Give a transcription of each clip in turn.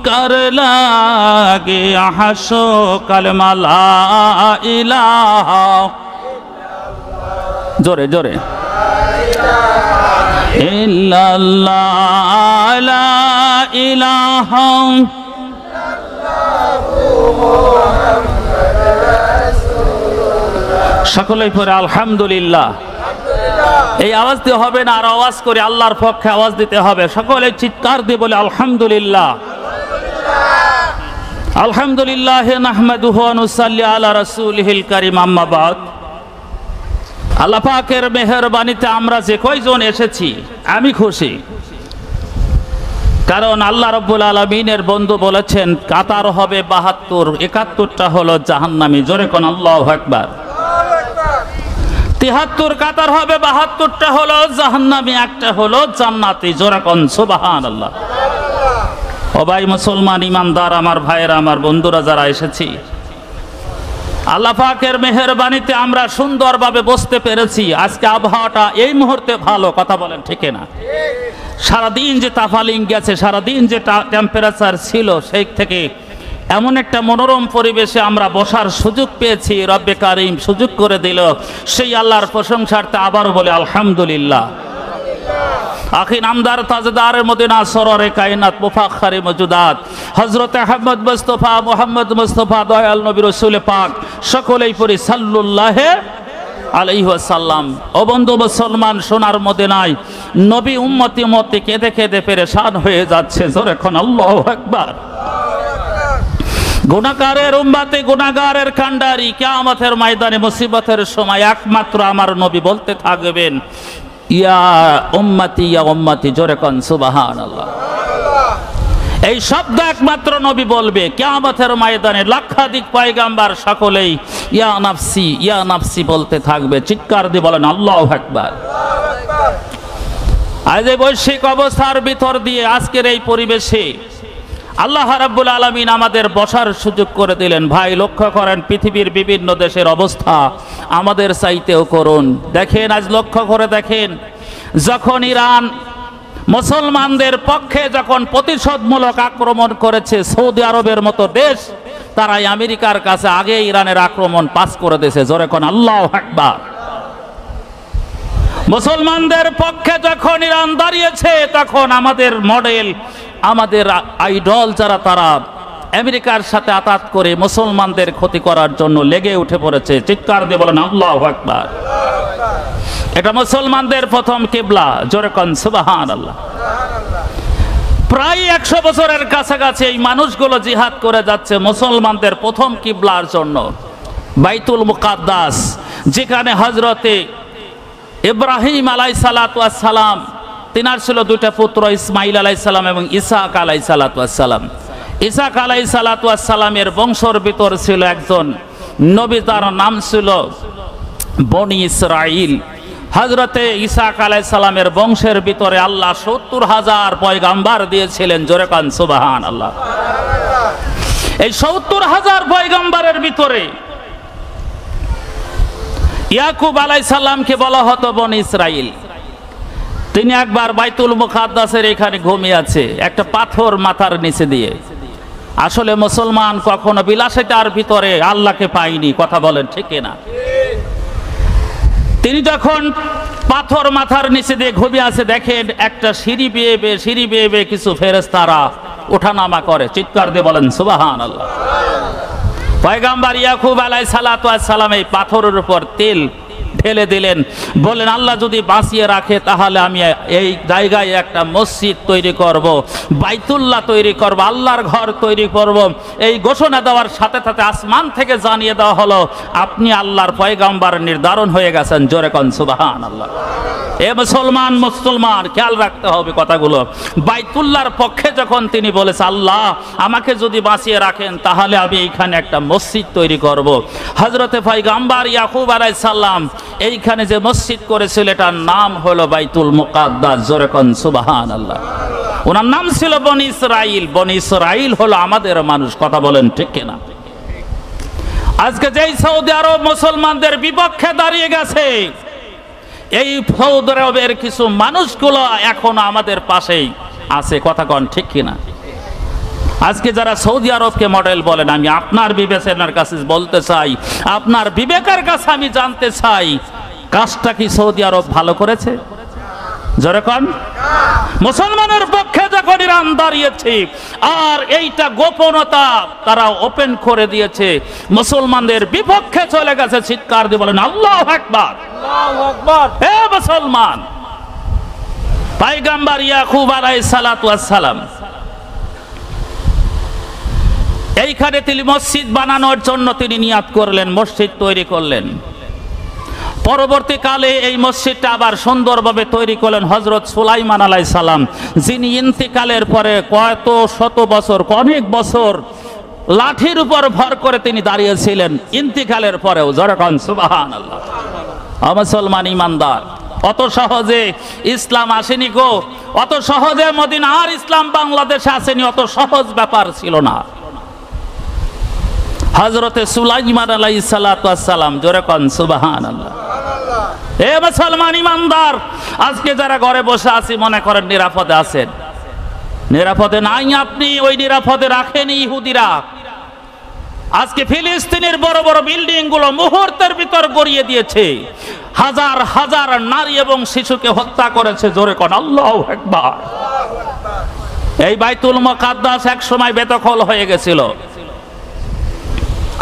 कर लागे हशो कलमा ला इलाहा जोरे जोरे इल्लल्लाह ला इलाहा সকলেই পড়ে আলহামদুলিল্লাহ। এই আওয়াজ দিয়ে হবে না, আর আওয়াজ করে আল্লাহর পক্ষে আওয়াজ দিতে হবে। সকলে চিৎকার দিয়ে বলে আলহামদুলিল্লাহ। আলহামদুলিল্লাহ নাহমাদুহু ওয়া নুসাল্লি আলা রাসূলিহিল কারীম, আম্মা বাদ। আল্লাহ পাকের মেহেরবানিতে আমরা যে কয়জন এসেছি আমি খুশি, কারণ আল্লাহ রাব্বুল আলামিনের বন্ধু বলেছেন কাতার হবে ৭২, ৭১টা হলো জাহান্নামী। জোরে কোন আল্লাহু আকবার। ৭৩ কাতার হবে, ৭২টা হলো জাহান্নামী, একটা হলো জান্নাতি। জোরে কোন সুবহানাল্লাহ। ও ভাই মুসলমান ইমানদার, আমার ভাইয়েরা, আমার বন্ধুরা যারা এসেছি, আল্লাহ পাকের মেহেরবানিতে আমরা সুন্দরভাবে বসতে পেরেছি। আজকে আবহাওয়াটা এই মুহূর্তে ভালো, কথা বলেন ঠিক না? সারাদিন যে তাফালিং গেছে, সারাদিন যে টেম্পারেচার ছিল, সেই থেকে এমন একটা মনোরম পরিবেশে আমরা বসার সুযোগ পেয়েছি। রব্বে কারিম সুযোগ করে দিল, সেই আল্লাহর প্রশংসার্থে আবারও বলে আলহামদুলিল্লাহ। আখি নামদার তাজদার মদিনা সররে কায়নাত মুফাখখারে মওজুদাত হযরত আহমদ মুস্তাফা মুহাম্মদ মুস্তাফা দয়াল নবী রাসূল পাক, সকলেই পড়ি সাল্লাল্লাহু আলাইহি ওয়াসাল্লাম। ও বন্ধু মুসলমান, সোনার মদিনায় নবী উম্মতি উম্মতি কেঁদে কেঁদে পেরেশান হয়ে যাচ্ছে। জোরে কোন আল্লাহু আকবার। গুনাহগারের উম্মতে গুনাহগারের কান্ডারি, কিয়ামতের ময়দানে মুসিবতের সময় একমাত্র আমার নবী বলতে থাকবেন ইয়া উম্মতি ইয়া উম্মতি। জোরে কোন সুবহানাল্লাহ। এই শব্দ একমাত্র নবী বলবে। কিয়ামতের ময়দানে লক্ষাধিক পয়গম্বর সকলেই ইয়া নাফসি বলতে থাকবে। চিৎকার দিয়ে বলেন আল্লাহু আকবার। আজ এই বৈশ্বিক অবস্থার ভিতর দিয়ে আজকের এই পরিবেশে আল্লাহ রাব্বুল আলামিন আমাদের বসার সুযোগ করে দিলেন। ভাই লক্ষ্য করেন পৃথিবীর বিভিন্ন দেশের অবস্থা আমাদের চাইতেও করুন। দেখেন, আজ লক্ষ্য করে দেখেন, যখন ইরান মুসলমানদের পক্ষে যখন প্রতিশোধমূলক আক্রমণ করেছে, সৌদি আরবের মতো দেশ তারাই আমেরিকার কাছে আগে ইরানের আক্রমণ পাস করে দিয়েছে। জোরে কোন আল্লাহু আকবার। মুসলমানদের পক্ষে যখন ইরান দাঁড়িয়েছে, তখন আমাদের মডেল, আমাদের আইডল যারা, তারা আমেরিকার সাথে আতাত করে মুসলমানদের ক্ষতি করার জন্য লেগে উঠে পড়েছে। চিৎকার দিয়ে বলেন আল্লাহু আকবার। এটা মুসলমানদের প্রথম কিবলা। জোরে কোন সুবহানাল্লাহ। প্রায় 100 বছরের কাছাকাছি এই মানুষগুলো জিহাদ করে যাচ্ছে মুসলমানদের প্রথম কিবলার জন্য, বাইতুল মুকাদ্দাস, যেখানে হযরতে ইব্রাহিম আলাইহিস সালাতু ওয়াস সালাম, তিনার ছিল দুইটা পুত্র, ইসমাইল আলাইহিস সালাম এবং ইসহাক আলাইহিস সালাতু ওয়াস সালাম। ইসহাক আলাইহিস সালাতু ওয়াস সালামের বংশের ভিতর ছিল একজন নবী, তার নাম ছিল বনি ইসরাইল। হযরতে ইসহাক আলাইহিস সালামের বংশের ভিতরে আল্লাহ ৭০,০০০ পয়গম্বর দিয়েছিলেন। জোরে কান সুবহানাল্লাহ। এই ৭০,০০০ পয়গম্বরের ভিতরে ইয়াকুব আলাইহিস সালামকে বলা হতো বনি ইসরাইল। তিনি একবার বাইতুল মুকাদ্দাসের এখানে ঘুমিয়ে আছে, একটা পাথর মাথার নিচে দিয়ে। আসলে মুসলমান কখনো বিলাসিতার ভিতরে আল্লাহকে পায়নি, কথা বলেন ঠিক না? তিনি যখন পাথর মাথার নিচে দিয়ে ঘুমিয়ে আছে, দেখেন একটা সিঁড়ি বেয়ে কিছু ফেরেশতারা ওঠানামা করে। চিৎকার দিয়ে বলেন সুবহানাল্লাহ। পয়গম্বর ইয়াকুব আলাইহিস সালাতু ওয়াস সালাম এই পাথরের উপর তেল ঢেলে দিলেন, বলেন আল্লাহ যদি বাঁচিয়ে রাখে তাহলে আমি এই জায়গায় একটা মসজিদ তৈরি করব, বাইতুল্লাহ তৈরি করব, আল্লাহর ঘর তৈরি করব। এই ঘোষণা দেওয়ার সাথে সাথে আসমান থেকে জানিয়ে দেওয়া হলো আপনি আল্লাহর পয়গম্বর নির্ধারণ হয়ে গেছেন। জোরে কোন সুবহানাল্লাহ। এ মুসলমান খেয়াল রাখতে হবে কথাগুলো। বাইতুল্লাহর পক্ষে যখন তিনি বলেছে আল্লাহ আমাকে যদি বাঁচিয়ে রাখেন তাহলে আমি এইখানে একটা মসজিদ তৈরি করব। হযরতে পয়গম্বর ইয়াকুব আলাইহিস সালাম এইখানে যে মসজিদ করেছিল এটার নাম হলো বাইতুল মুকাদ্দাস। জোরে কোন সুবহানাল্লাহ। ওনার নাম ছিল বনি ইসরাইল। বনি ইসরাইল হলো আমাদের মানুষ, কথা বলেন ঠিক কিনা? আজকে যেই সৌদি আরব মুসলমানদের বিপক্ষে দাঁড়িয়ে গেছে, এই সৌদি আরবের কিছু মানুষগুলো এখনো আমাদের পাশেই আছে, কথা কন ঠিক কিনা? আজকে যারা সৌদি আরবকে মডেল বলেন, আমি আপনার বিবেচনার কাছে বলতে চাই, আপনার বিবেকের কাছে আমি জানতে চাই, কাজটা কি সৌদি আরব ভালো করেছে? যেরকম মুসলমানের পক্ষে যখন ইরান দাঁড়িয়েছে আর এইটা গোপনতা তারা ওপেন করে দিয়েছে, মুসলমানদের বিপক্ষে চলে গেছে, চিৎকার দিয়ে বলেন আল্লাহু আকবার, আল্লাহু আকবার। হে মুসলমান, পয়গম্বর ইয়াকুব আলাইহিস সালাতু ওয়াস সালাম এইখানে তিনি মসজিদ বানানোর জন্য তিনি নিয়াত করলেন, মসজিদ তৈরি করলেন। পরবর্তীকালে এই মসজিদটা আবার সুন্দরভাবে তৈরি করলেন হযরত সুলাইমান আলাইহিস সালাম, যিনি ইন্তিকালের পরে কত শত বছর, অনেক বছর লাঠির উপর ভর করে তিনি দাঁড়িয়েছিলেন ইন্তিকালের পরেও। যখন সুবহানাল্লাহ, মুসলমান ইমানদার, অত সহজে ইসলাম আসেনি গো, অত সহজে মদিনার ইসলাম বাংলাদেশে আসেনি, অত সহজ ব্যাপার ছিল না। হযরতে সুলাইমান আলাইহিস সালাতু ওয়াস সালাম, জোরে কোন সুবহানাল্লাহ। এ মুসলমান ইমানদার, আজকে যারা ঘরে বসে আছি মনে করেন নিরাপদে আছেন, নিরাপদে নাই। আপনি ওই নিরাপদে রাখেনি ইহুদিরা। আজকে ফিলিস্তিনের বড় বড় বিল্ডিং গুলো মুহূর্তের ভিতর গড়িয়ে দিয়েছে, হাজার হাজার নারী এবং শিশুকে হত্যা করেছে। জোরে কোন আল্লাহু আকবার। এই বাইতুল মুকাদ্দাস এক সময় বেদখল হয়ে গেছিল।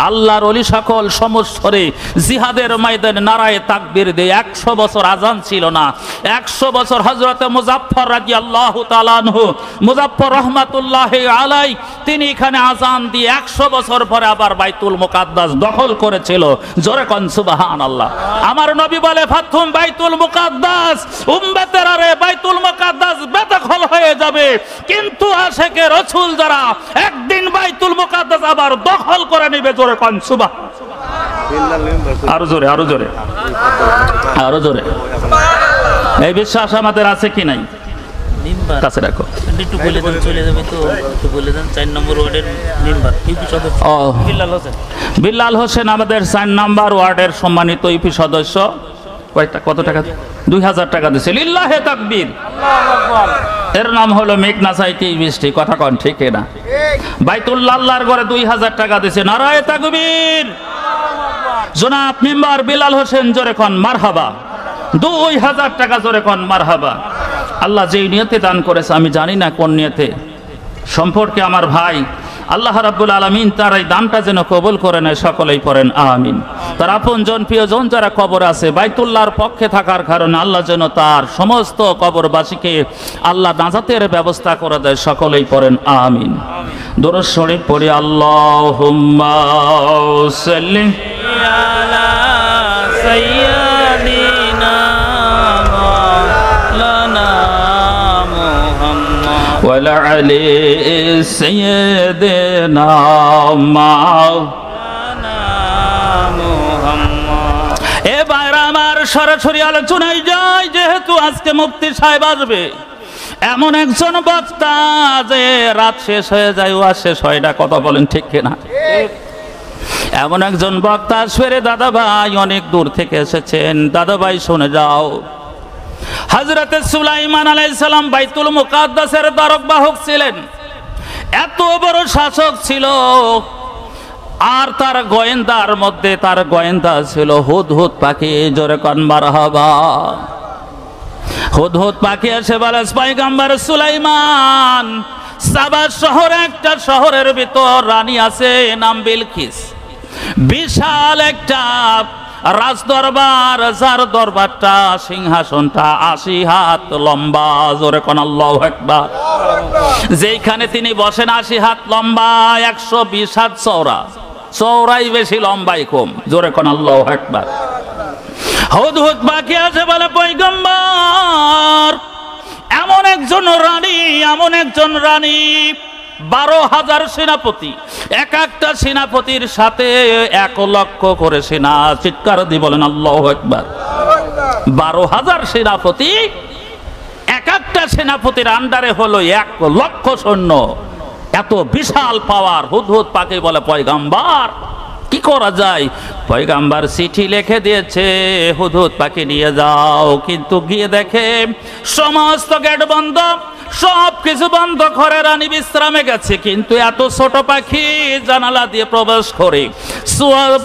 আল্লাহর ওলি সকল সমস্বরে জিহাদের ময়দানে নারায়ে তাকবীর দিয়ে 100 বছর আজান ছিল না। 100 বছর হযরতে মুজাফফর রাদিয়াল্লাহু তাআলা আনহু, মুজাফফর রাহমাতুল্লাহি আলাইহি, তিনি এখানে আজান দিয়ে 100 বছর পরে আবার বাইতুল মুকাদ্দাস দখল করেছিল। জোরে কোন সুবহানাল্লাহ। আমার নবী বলে ফাতুম বাইতুল মুকাদ্দাস, উম্মতের আরে বাইতুল মুকাদ্দাস বেদখল হয়ে যাবে, কিন্তু আশিকে রাসূল যারা একদিন বাইতুল মুকাদ্দাস আবার দখল করে নেবে। আরো জোরে, আরো জোরে, আরো জোরে। এই বিশ্বাস আমাদের আছে কি নাই? কাছে রাখো। একটু বলে দেন, চলে যাবে তো। একটু বলে দেন 4 নম্বর ওয়ার্ডের মেম্বার ইউপি সদস্য বিল্লাল হোসেন। বিল্লাল হোসেন আমাদের 4 নম্বর ওয়ার্ডের সম্মানিত ইউপি সদস্য। কত টাকা? 2000 টাকা দিয়েছে। লিল্লাহে তাকবীর, আল্লাহু আকবার। এর নাম হলো মেঘনা সাইটি বৃষ্টি, কথা কন ঠিক না? বাইতুল্লাহ আল্লাহর ঘরে 2000 টাকা দিয়েছে। নারায়ে তাকবীর। জনাব মেম্বার বিল্লাল হোসেন, জোরে কোন মারহাবা। 2000 টাকা, জোরে কোন মারহাবা। আল্লাহ যেই নিয়তে দান করেছে, আমি জানি না কোন নিয়তে, সম্পর্কে আমার ভাই আল্লাহ রাব্বুল আলামিন তার এই দানটা যেন কবুল করে নেয়, সকলেই পড়েন আমিন। তার আপনজন প্রিয়জন যারা কবর আছে, বাইতুল্লাহর পক্ষে থাকার কারণে আল্লাহ যেন তার সমস্ত কবরবাসীকে আল্লাহ নাজাতের ব্যবস্থা করে দেয়, সকলেই পড়েন আমিন। দরুদ শরীফ পড়ি। আল্লাহুম্মা সাল্লি আলা সাইয়্যিদিনা মাওলানা মুহাম্মদ ওয়া আলা আলি সাইয়্যিদিনা মাওলানা মুহাম্মদ। এ ভাইরা আমার, সরাসরি আলোচনায় যাই, যেহেতু আজকে মুফতি সাহেব আসবে। এমন একজন বক্তা যে রাত শেষ হয়ে যায়, ওয়াজ শেষ হয় না, কথা বলেন ঠিক কিনা? এমন একজন বক্তা আসবে। দাদা ভাই অনেক দূর থেকে এসেছেন, দাদা ভাই শুনে যাও। হযরতে সুলাইমান আলাইহিস সালাম বাইতুল মুকাদ্দাসের দ্বারকবাহক ছিলেন, এত বড় শাসক ছিল। আর তার গোয়েন্দার মধ্যে তার গোয়েন্দা ছিল হুদহুদ পাখি। জোরে কোন মারহাবা। হুদহুদ পাখি এসে বলে, পয়গম্বর সুলাইমান, সাবা শহরে একটা শহরের ভিতর রানী আছে, নাম বিলকিস। বিশাল একটা রাজদরবার, যার দরবারটা সিংহাসনটা 80 হাত লম্বা। জোরে কোন আল্লাহু আকবার। যেখানে তিনি বসেন 80 হাত লম্বা, 120 হাত চওড়া। চওড়াই বেশি, লম্বাই কম। জোরে কোন আল্লাহু আকবার। হুদহুদ পাখি আছে বলে, পয়গম্বর, এমন একজন রানী, এমন একজন রানী, 12,000 সেনাপতি, এক একটা সেনাপতির সাথে 1 লক্ষ করে সেনা। চিৎকার দিয়ে বলেন আল্লাহু আকবার। 12,000 সেনাপতি, এক একটা সেনাপতির আন্ডারে হলো 1 লক্ষ সৈন্য। এত বিশাল পাওয়ার। হুদহুদ পাখি বলে, পয়গম্বর, কি করা যায়? পয়গাম্বার চিঠি লিখে দিয়েছে, হুদহুদ পাখি নিয়ে যাও। কিন্তু গিয়ে দেখে সমস্ত গেট বন্ধ, সব কিছু বন্ধ করে রানী বিশ্রামে গেছে। কিন্তু এত ছোট পাখি জানালা দিয়ে প্রবেশ করে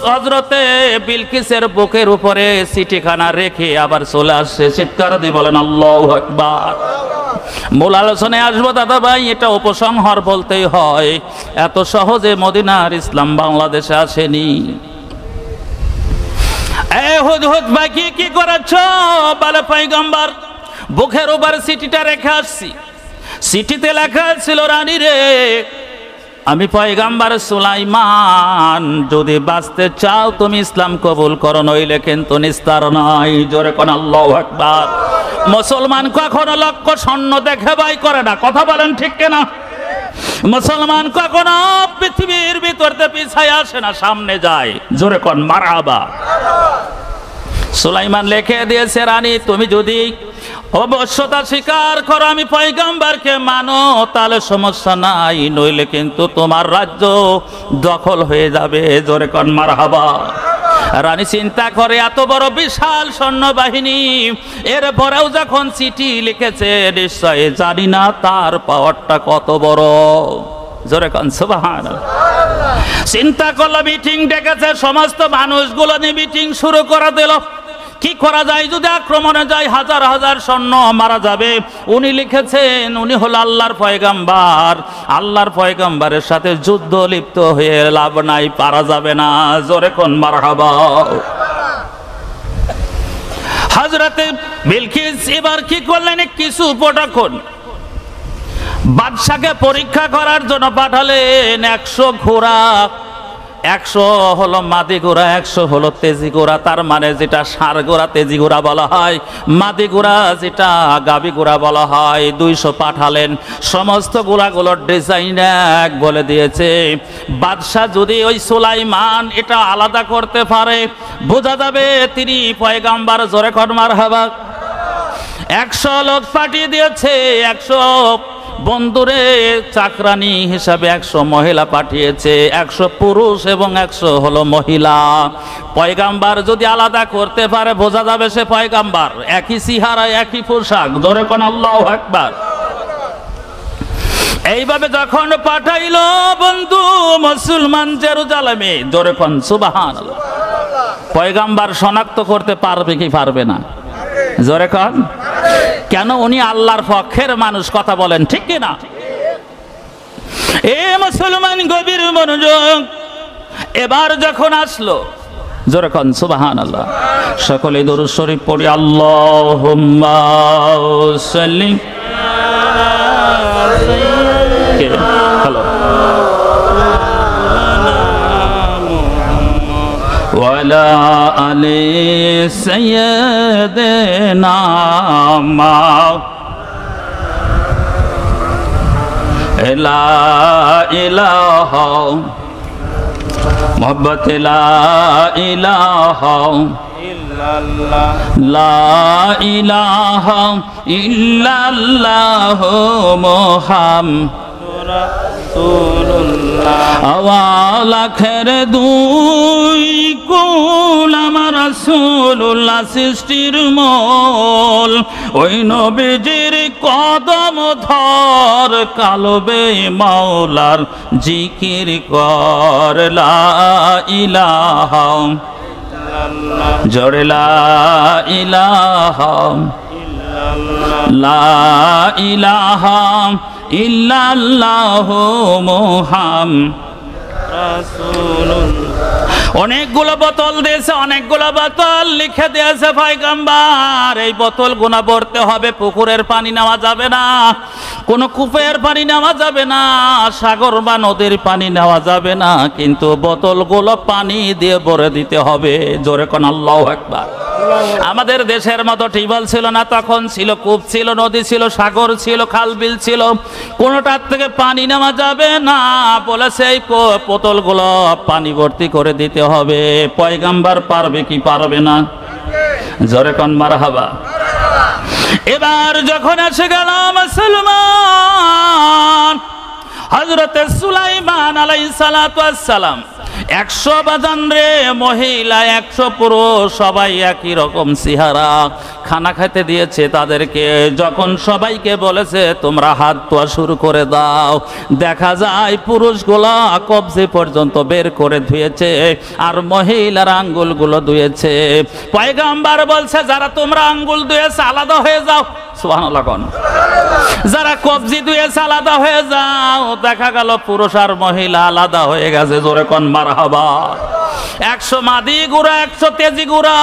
হযরতে বিলকিসের বুকের উপরে চিঠিখানা রেখে আবার চলে আসছে। চিৎকার দিয়ে বলেন আল্লাহু আকবার। মূল আলোচনায় আসবো দাদা ভাই, এটা উপসংহার বলতেই হয়, এত সহজে মদিনার ইসলাম বাংলাদেশে আসেনি। হুদহুদ পাখি কি করেছ? বলে পয়গম্বর বুকের উপর চিঠিটা রেখে আসছি। চিঠিতে লেখা ছিল, রানী রে, আমি পয়গম্বর সুলাইমান, যদি বাঁচতে চাও তুমি ইসলাম কবুল করো, নইলে কিন্তু নিস্তার নাই। জোরে কোন আল্লাহু আকবার। মুসলমান কখনো লক্ষ্য স্বর্ণ দেখে ভয় করে না, কথা বলেন ঠিক কিনা? মুসলমান কখনো পৃথিবীর ভিতরতে পিছায় আসে না, সামনে যায়। জোরে কোন মারহাবা। সুলাইমান লিখে দিয়েছে, রানী তুমি যদি অবশ্যতা স্বীকার করো, আমি পয়গম্বরকে মানো, তাহলে সমস্যা নাই, নইলে কিন্তু তোমার রাজ্য দখল হয়ে যাবে। জোরে কোন মারহাবা। রানী চিন্তা করে, এত বড় বিশাল সৈন্যবাহিনী, এরপরেও যখন চিঠি লিখেছে, নিশ্চয় জানি না তার পাওয়ারটা কত বড়। জোরে কোন সুবহানাল্লাহ। চিন্তা করলো, মিটিং ডেকেছে, সমস্ত মানুষগুলো নিয়ে মিটিং শুরু করে দিল। কি করা যায়? যদি আক্রমণে যায় হাজার হাজার সৈন্য মারা যাবে। উনি লিখেছেন, উনি হলো আল্লাহর পয়গম্বর, আল্লাহর পয়গম্বরের সাথে যুদ্ধ লিপ্ত হয়ে লাভ নাই, পারা যাবে না। জোরে কোন মারহাবা। হযরতে বিলকিস এবার কি করলেন? কিছু উপটকন বাদশাকে পরীক্ষা করার জন্য পাঠালেন। 100 ঘোড়া, 100 হলো মাদি ঘোড়া, 100 হলো তেজি ঘোড়া। তার মানে যেটা ষাঁড় ঘোড়া তেজি ঘোড়া বলা হয়, মাদি ঘোড়া যেটা গাবি ঘোড়া বলা হয়, 200 পাঠালেন। সমস্ত ঘোড়াগুলোর ডিজাইন এক বলে দিয়েছে। বাদশাহ যদি ওই সুলাইমান এটা আলাদা করতে পারে, বোঝা যাবে তিনি পয়গম্বর। জোরে কোন মারহাবা। 100 লোক পাঠিয়ে দিয়েছে, 100 বন্ধুরে চাকরানি হিসাবে 100 মহিলা পাঠিয়েছে, 100 পুরুষ এবং 100 হলো মহিলা। পয়গম্বর যদি আলাদা করতে পারে, বোঝা যাবে সে পয়গম্বর। একই চেহারা, একই পোশাক। জোরে কোন আল্লাহু আকবার। এইভাবে যখন পাঠাইলো বন্ধু মুসলমান জেরুজালেমে, জোরে কোন সুবহানাল্লাহ, পয়গম্বর শনাক্ত করতে পারবে কি পারবে না? জোরে কোন। কেন? উনি আল্লাহর পক্ষের মানুষ, কথা বলেন ঠিক কিনা? এ মুসলমান গভীর মনোযোগ। এবার যখন আসলো, জোরে কোন সুবহানাল্লাহ। সকলে দরুদ শরীফ পড়ি। আল্লাহুম্মা সাল্লি হ্যালো ওয়ালা আলি সাইয়্যিদিনা লা ইলাহা মুহাম্মদ লা ইলাহা ইল্লাল্লাহ লা ইলাহা ইল্লাল্লাহ মুহাম্মাদুর রাসূলুল্লাহ। আওয়ালাখের দুই কুল আমার রাসূলুল্লাহ সৃষ্টির মূল, ওই নবীজির কদম ধর, কালবে মাওলার জিকির কর। লা ইলাহা জোরে লা ইলাহা লা ইলাহা ইল্লাল্লাহু মুহাম্মাদুর রাসূলুল্লাহ। অনেকগুলো বোতল দিয়েছে, অনেকগুলো বোতল লিখে দিয়েছে পয়গম্বর। এই বোতল গুনা ভরতে হবে, পুকুরের পানি নেওয়া যাবে না, কোন কূপের পানি নেওয়া যাবে না, সাগর বা নদীর পানি নেওয়া যাবে না, কিন্তু বোতলগুলো পানি দিয়ে ভরে দিতে হবে। জোরে কোন আল্লাহু আকবার। আমাদের দেশের মতো টিউবওয়েল ছিল না, তখন ছিল কূপ, ছিল নদী, ছিল সাগর, ছিল খাল বিল ছিল, কোনটার থেকে পানি নেওয়া যাবে না। বলেছে এই বোতলগুলো পানি ভর্তি করে দিতে হবে। পয়গম্বর পারবে কি পারবে না? জোরে কোন মারহাবা। এবার যখন এসে গেল মুসলমান, হযরতে সুলাইমান আলাইহিস সালাতু ওয়াস সালাম 100 বাজান রে মহিলা 100 পুরুষ সবাই একই রকম চেহারা। খানা খেতে দিয়েছে তাদেরকে, যখন সবাইকে বলেছে তোমরা হাত ধোয়া শুরু করে দাও, দেখা যায় পুরুষগুলা কবজি পর্যন্ত বের করে ধুয়েছে আর মহিলার আঙ্গুলগুলো ধুয়েছে। পয়গম্বর বলছে যারা তোমরা আঙ্গুল ধুয়েছে আলাদা হয়ে যাও, সুবহানাল্লাহ কোন। যারা কবজি ধুয়েছে আলাদা হয়ে যাও। দেখা গেল পুরুষ আর মহিলা আলাদা হয়ে গেছে, জোরে কোন মারহাবা। 100 মাদি ঘোড়া 100 তেজি ঘোড়া।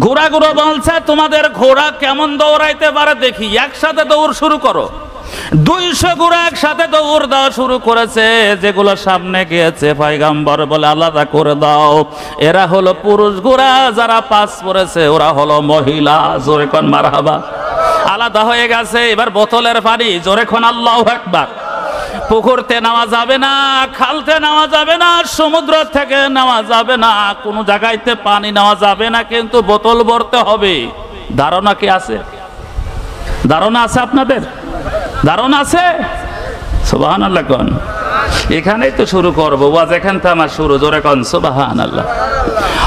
ঘোড়াগুলো বলছে তোমাদের ঘোড়া কেমন দৌড়াইতে পারে দেখি, একসাথে দৌড় শুরু করো। 200 ঘোড়া একসাথে দৌড় দেওয়া শুরু করেছে। যেগুলো সামনে গিয়েছে পয়গম্বর বলে আলাদা করে দাও, এরা হলো পুরুষ ঘোড়া, যারা পাস পড়েছে ওরা হলো মহিলা, জোরে কোন মারহাবা। আলাদা হয়ে গেছে। এবার বোতলের পানি, জোরে কোন আল্লাহু আকবার। পুকুরতে নেওয়া যাবে না, খালতে নেওয়া যাবে না, সমুদ্র থেকে নেওয়া যাবে না, কোনো জায়গায়তে পানি নেওয়া যাবে না, কিন্তু বোতল ভরতে হবে। ধারণা কি আছে? ধারণা আছে আপনাদের? ধারণা আছে? সুবহানাল্লাহ কোন। এখানেই তো শুরু করবো, ওয়াজ এখান থেকে আমার শুরু, জোরে কোন সুবহানাল্লাহ।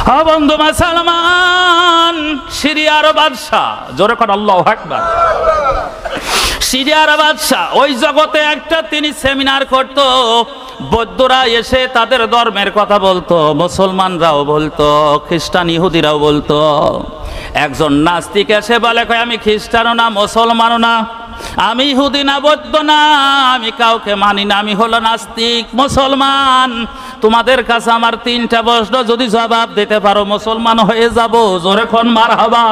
হ্যাঁ বন্ধু মুসলমান, সিরিয়ার বাদশা, জোরে কোন আল্লাহু আকবার। সিরিয়ার বাদশা, ওই জগতে একটা তিনি সেমিনার করত। বৌদ্ধরা এসে তাদের ধর্মের কথা বলতো, মুসলমানরাও বলতো, খ্রিস্টান ইহুদিরাও বলতো। একজন নাস্তিক এসে বলে আমি খ্রিস্টানও না মুসলমানও না, আমি ইহুদি না বৌদ্ধ না, আমি কাউকে মানি না, আমি হলো নাস্তিক মুসলমান। তোমাদের কাছে আমার 3টা প্রশ্ন, যদি জবাব দিতে পারো মুসলমান হয়ে যাব, জোরে কোন মারহাবা।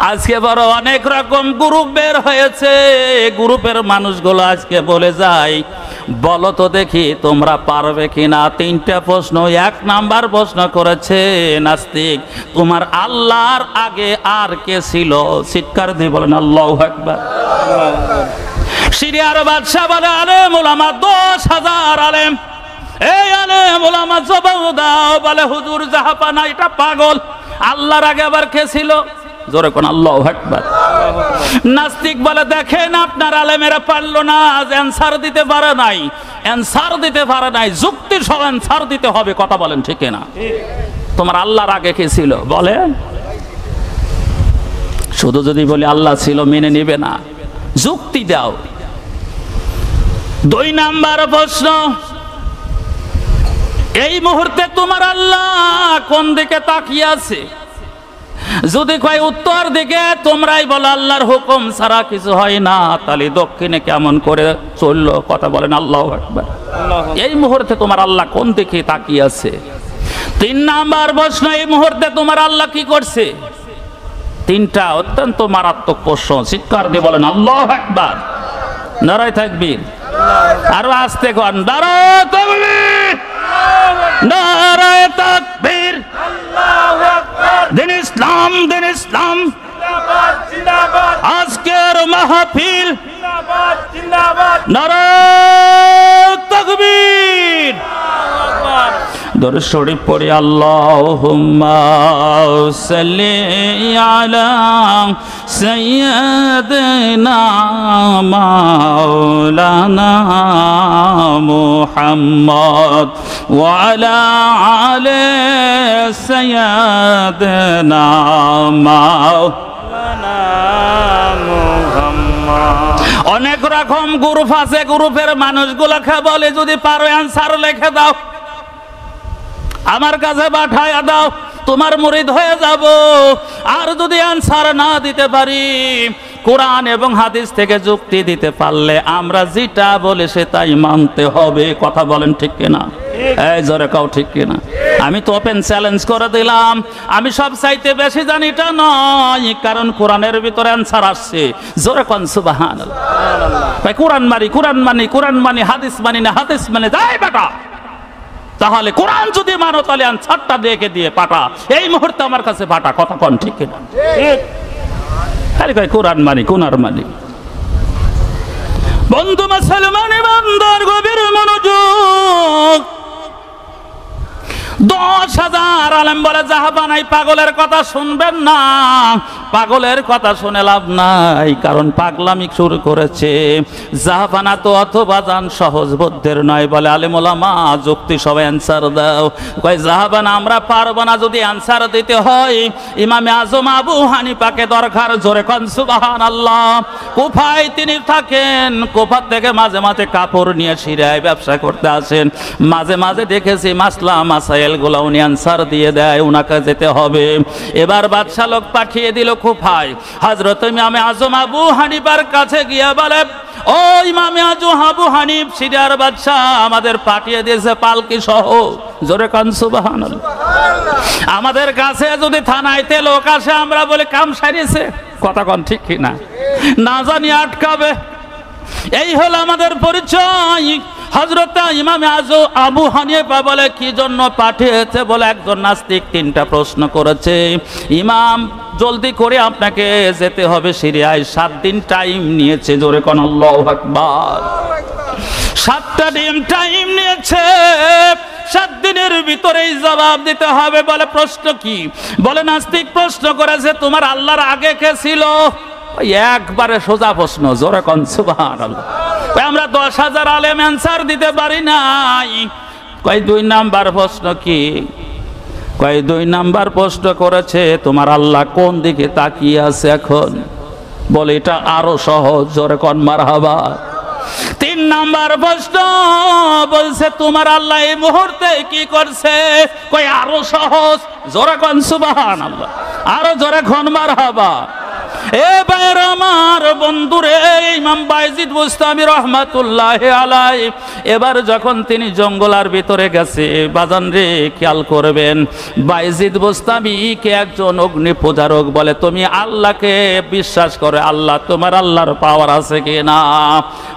আজকে বড় অনেক রকম গ্রুপ বের হয়েছে, গ্রুপের মানুষগুলো আজকে বলে যায় বলো তো দেখি তোমরা পারবে কিনা 3টা প্রশ্ন। 1 নাম্বার প্রশ্ন করেছে নাস্তিক, তোমার আল্লাহর আগে আর কে ছিল? চিৎকার দিয়ে বলেন আল্লাহু আকবার। সিরিয়ার বাদশা বলে আলেম ওলামা 10,000 আলেম। এই আলেম ওলামা জবাব দাও। বলে হুজুর জাহাপানা এটা পাগল, আল্লাহর আগে আবার কে ছিল? জোরে কোন আল্লাহু আকবার। নাস্তিক বলে দেখেন আপনার আলেমেরা পারলো না, অ্যানসার দিতে পারে নাই, অ্যানসার দিতে পারে নাই, যুক্তি সহ অ্যানসার দিতে হবে, কথা বলেন ঠিক না? তোমার আল্লাহর আগে কে ছিল বলেন? শুধু যদি বলি আল্লাহ ছিল মেনে নিবে না, যুক্তি দাও। 2 নাম্বার প্রশ্ন, এই মুহূর্তে তোমার আল্লাহ কোন দিকে তাকিয়ে আছে? যদি কয় উত্তর দিকে, তোমরাই বলো আল্লাহর হুকুম ছাড়া কিছু হয় না, তাহলে দক্ষিণে কেমন করে চললো, কথা বলেন আল্লাহু আকবার। এই মুহূর্তে তোমার আল্লাহ কোন দিকে তাকিয়ে আছে? 3 নাম্বার প্রশ্ন, এই মুহূর্তে তোমার আল্লাহ কি করছে? 3টা অত্যন্ত মারাত্মক প্রশ্ন, চিৎকার দিয়ে বলেন আল্লাহু আকবার। নারায়ে তাকবীর, আরো আস্তে কোন, নারায়ে তাকবীর, নারায়ে তাকবীর, আল্লাহু আকবার। দিন ইসলাম, দিন ইসলাম জিন্দাবাদ, জিন্দাবাদ। আজকের মাহফিল জিন্দাবাদ, জিন্দাবাদ। নারায়ে তাকবীর, আল্লাহু আকবার। দরুদ শরীফ পড়ি আল্লাহুম্মা সাল্লি আলা সাইয়্যিদিনা মাওলানা মুহাম্মদ ওয়া আলা আলি সাইয়্যিদিনা মাওলানা মুহাম্মদ। অনেক রকম গ্রুপ আছে, গ্রুপের মানুষগুলোকে বলে যদি পারো অ্যানসার লিখে দাও, আমার কাছে পাঠায়া দাও, তোমার মুরিদ হয়ে যাব। আর যদি আনসার না দিতে পারি, কোরআন এবং হাদিস থেকে যুক্তি দিতে পারলে আমরা যেটা বলে সেটাই মানতে হবে, কথা বলেন ঠিক কিনা? এই জোরে কাও ঠিক কিনা? আমি তো ওপেন চ্যালেঞ্জ করে দিলাম, আমি সব চাইতে বেশি জানি এটা নয়, কারণ কোরআনের ভিতরে অ্যানসার আসছে, জোরে কোন সুবহানাল্লাহ। ভাই কোরআন মানি, কোরআন মানি, কোরআন মানি, হাদিস মানি না, হাদিস মানে যাই বেটা। তাহলে কোরআন যদি মানো তাহলে আনসারটা দেখে দিয়ে পাঠা, এই মুহূর্তে আমার কাছে পাঠা, কথা কোন ঠিক কিনা? খালি কয় কোরআন মানি, কোরআন মানি। বন্ধু মুসলমান বান্দার গভীর মনোযোগ। 10,000 আলেম বলে জাহাপানাই পাগলের কথা শুনবেন না, পাগলের কথা শুনে লাভ নাই, কারণ পাগলামি শুরু করেছে। জাহাপানা তো অথবা জান সহজ বুদ্ধের নয়, বলে আলেম ওলামা যুক্তি সবাই অ্যান্সার দাও। কয় জাহাপানা আমরা পারবো না, যদি অ্যান্সার দিতে হয় ইমামে আজম আবু হানিফাকে দরকার। জোরে কোন সুবহানাল্লাহ। কুফায় তিনি থাকেন, কুফা থেকে মাঝে মাঝে কাপড় নিয়ে সিরিয়ায় ব্যবসা করতে আসেন। মাঝে মাঝে দেখেছি মাসলা মাসাইল গুলো উনি অ্যান্সার দিয়ে দেয়, উনাকে যেতে হবে। এবার বাদশা লোক পাঠিয়ে দিল কুফায়। হযরত ইমামে আজম আবু হানিফার কাছে গিয়ে বলে, ও ইমামে আজম আবু হানিফ, সিরিয়ার বাদশা আমাদের পাঠিয়ে দিয়েছে পালকি সহ। জোরে কোন সুবহানাল্লাহ। আমাদের কাছে যদি থানাইতে লোক আসে আমরা বলে কাম সারিয়েছে, কথা কোন ঠিক কিনা, না জানি আটকাবে। এই হলো আমাদের পরিচয়। হযরত ইমামে আজম আবু হানিফা বলে কি জন্য পাঠিয়েছে? বলে একজন নাস্তিক 3টা প্রশ্ন করেছে, ইমাম জলদি করে আপনাকে যেতে হবে সিরিয়ায়, 7 দিন টাইম নিয়েছে। জোরে কোন আল্লাহু আকবার। 7টা দিন টাইম নিয়েছে, 7 দিনের ভিতরেই জবাব দিতে হবে। বলে প্রশ্ন কি? বলে নাস্তিক প্রশ্ন করেছে তোমার আল্লাহর আগে কে ছিল? একবারে সোজা প্রশ্ন। জোরে কোন সুবহানাল্লাহ। আমরা 10,000 আলেম অ্যান্সার দিতে পারি নাই। কয় 2 নাম্বার প্রশ্ন কি? কয় 2 নাম্বার প্রশ্ন করেছে তোমার আল্লাহ কোন দিকে তাকিয়ে আছে এখন? বলে এটা আরো সহজ। জোরে কোন মারহাবা। 3 নাম্বার প্রশ্ন বলছে তোমার আল্লাহ এই মুহূর্তে কি করছে? কয় আরো সহজ। জোরে কোন সুবহানাল্লাহ। আরো জোরে কোন মারহাবা। এ ভাইরা আমার বন্ধুরে, ইমাম বাইজিদ বুস্তামি রহমাতুল্লাহি আলাইহি এবার যখন তিনি জঙ্গলার ভিতরে গেছে, বাজান রে খেয়াল করবেন, বাইজিদ বুস্তামি কে একজন অগ্নি পূজারক বলে তুমি আল্লাহকে বিশ্বাস করে, আল্লাহ তোমার আল্লাহর পাওয়ার আছে কিনা?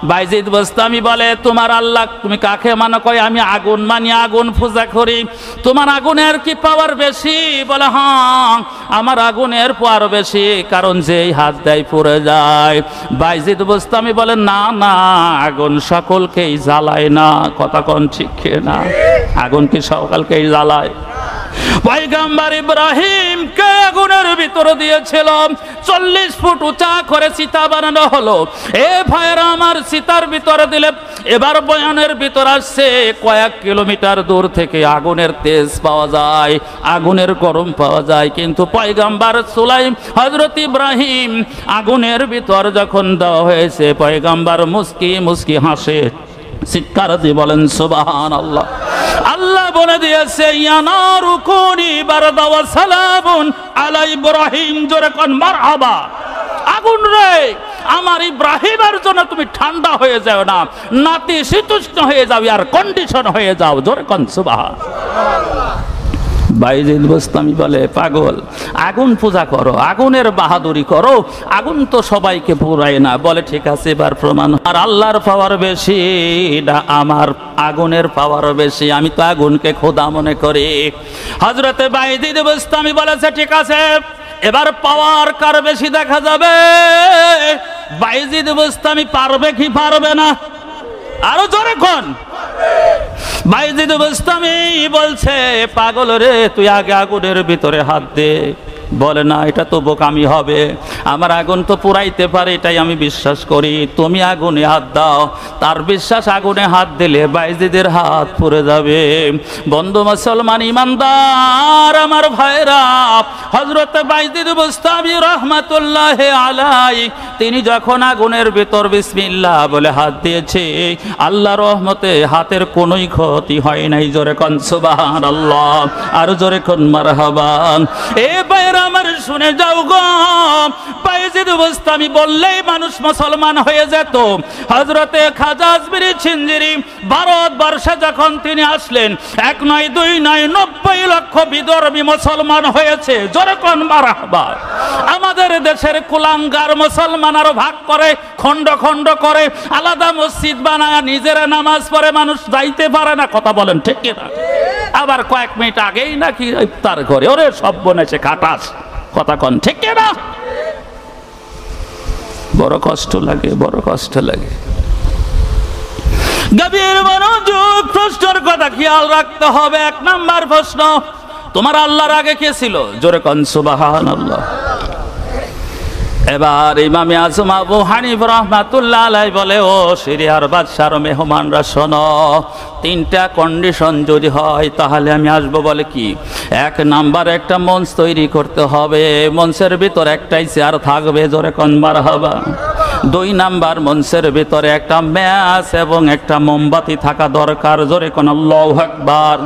বাইজিদ বুস্তামি বলে তোমার আল্লাহ তুমি কাকে মানো? কয় আমি আগুন মানি, আগুন পূজা করি। তোমার আগুনের কি পাওয়ার বেশি? বলে হ্যাঁ আমার আগুনের পাওয়ার বেশি, কারণ যে হাত দেয় পড়ে যায়। বাইজিদ বুস্তামি বলেন না না, আগুন সকলকেই জ্বালায় না। কথা কোন ঠিক না? আগুন কি সকলকেই জ্বালায়? পয়গম্বর ইব্রাহিমকে আগুনের ভিতরে দিয়েছিল, 40 ফুট উঁচা করে সীতা বানানো হলো। এ ভাইরা আমার সীতার ভিতরে দিলে এবার বয়ানের ভিতর আসছে কয়েক কিলোমিটার দূর থেকে আগুনের তেজ পাওয়া যায়, আগুনের গরম পাওয়া যায়। কিন্তু পয়গম্বর সুলাইম হযরত ইব্রাহিম আগুনের ভিতর যখন দেওয়া হয়েছে, পয়গম্বর মুস্কি মুস্কি হাসে, চিৎকার দিয়ে বলেন সুবহানাল্লাহ। আল্লাহ বলে দিয়েছে ইয়ানারু কুনি বারদা ওয়া সালামুন আলা ইব্রাহিম। জোরে কোন মারহাবা। আগুন রে আমার ইব্রাহিমের জন্য তুমি ঠান্ডা হয়ে যাও না, নাতিশীতোষ্ণ হয়ে যাও, আর কন্ডিশন হয়ে যাও। জোরে কোন সুবহানাল্লাহ। বাইজিদ বুস্তামি বলে পাগল, আগুন পূজা করো, আগুনের বাহাদুরি করো, আগুন তো সবাইকে পুরায় না। বলে ঠিক আছে এবার প্রমাণ। আর আল্লাহর পাওয়ার বেশি না আমার আগুনের পাওয়ার বেশি? আমি তো আগুনকে খোদা মনে করি। হযরতে বাইজিদ বুস্তামি বলেছে ঠিক আছে এবার পাওয়ার কার বেশি দেখা যাবে। বাইজিদ বুস্তামি পারবে কি পারবে না? আরো জোরে কোন। বাইজিদ বুস্তামি বলছে পাগল রে তুই আগে আগুনের ভিতরে হাত দে। বলে না এটা তো বোকামি হবে, আমার আগুন তো পুরাইতে পারে, এটাই আমি বিশ্বাস করি। তুমি আগুনে হাত দাও। তার বিশ্বাস আগুনে হাত দিলে বাইজিদের হাত পুড়ে যাবে। বন্ধু মুসলমান ইমানদার আমার ভাইরা, হযরত বাইজিদ বুস্তামি রাহমাতুল্লাহি আলাইহি তিনি যখন আগুনের ভিতর বিসমিল্লাহ বলে হাত দিয়েছে, আল্লাহর রহমতে হাতের কোনোই ক্ষতি হয় নাই। জোরে কোন সুবহানাল্লাহ। আর জোরে কোন মারহাবা। এ ভাইরা আমার শুনে যাও গো, বাইজিদ বুস্তামি বললেই মানুষ মুসলমান হয়ে যেত। হযরতে খাজা আজমিরি ছিনজিরি ভারতবর্ষে যখন তিনি আসলেন, 1 নয় 2 নয় 90 লক্ষ বিধর্মী মুসলমান হয়েছে। জোরে কোন মারহাবা। আমাদের দেশের কুলাঙ্গার মুসলমান আরো ভাগ করে, খন্ড খন্ড করে, আলাদা মসজিদ বানায় নিজেরা নামাজ পড়ে, মানুষ যাইতে পারে না। কথা বলেন ঠিক কিনা? আবার কয়েক মিনিট আগেই নাকি ইফতার করে, ওরে সব বনেছে খাটাস। কথা কন ঠিক কিনা? বড় কষ্ট লাগে, বড় কষ্ট লাগে। গভীর মনোযোগ, প্রশ্নের কথা খেয়াল রাখতে হবে। 1 নাম্বার প্রশ্ন, তোমার আল্লাহর আগে কে ছিল? জোরে কোন সুবহানাল্লাহ। এবার ইমামে আজম আবু হানিফা রাহমাতুল্লাহ আলাইহি বলে, ও সিরিয়ার বাদশার মেহমানরা শোনো, তিনটা কন্ডিশন যদি হয় তাহলে আমি আসবো। বলে কি? এক নাম্বার, একটা মঞ্চ তৈরি করতে হবে, মঞ্চের ভিতর একটাই চেয়ার থাকবে, জোরে কোন মারহাবা। দুই নাম্বার, মঞ্চের ভিতরে একটা ম্যাচ এবং একটা মোমবাতি থাকা দরকার, জোরে কোন আল্লাহু আকবার।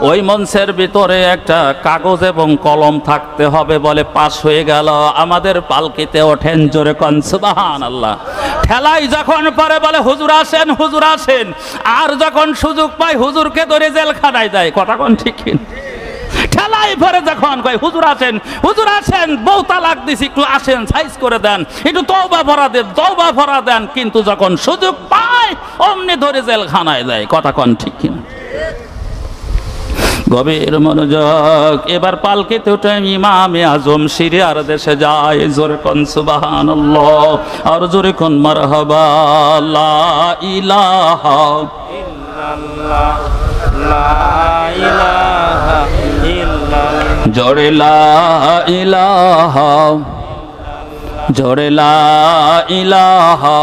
ওই মঞ্চের ভিতরে একটা কাগজ এবং কলম থাকতে হবে। বলে পাস হয়ে গেল, আমাদের পালকিতে ওঠেন, জোরে কোন সুবহানাল্লাহ। ঠেলাই যখন পরে বলে হুজুর আসেন, হুজুর আসেন, আর যখন সুযোগ পায় হুজুরকে ধরে জেলখানায় দেয়। কথা কোন ঠিক কিনা? ঠেলাই ভরে যখন কয় হুজুর আসেন, হুজুর আসেন, বউ তালাক দিছি, একটু আসেন, সাইজ করে দেন, একটু তওবা ভরা দেন, তওবা ভরা দেন, কিন্তু যখন সুযোগ পায় অমনি ধরে জেলখানায় দেয়। কথা কোন ঠিক কিনা? গভীর মনোযোগ। এবার পালকিতে উঠে ইমামে আজম সিরিয়ার দেশে যায়, জোরে কোন সুবহানাল্লাহ, আর জোরে কোন মারহাবা। লা ইলাহা ইল্লাল্লাহ, লা ইলাহা ইল্লাল্লাহ, জোরে লা ইলাহা, জোরে লা ইলাহা,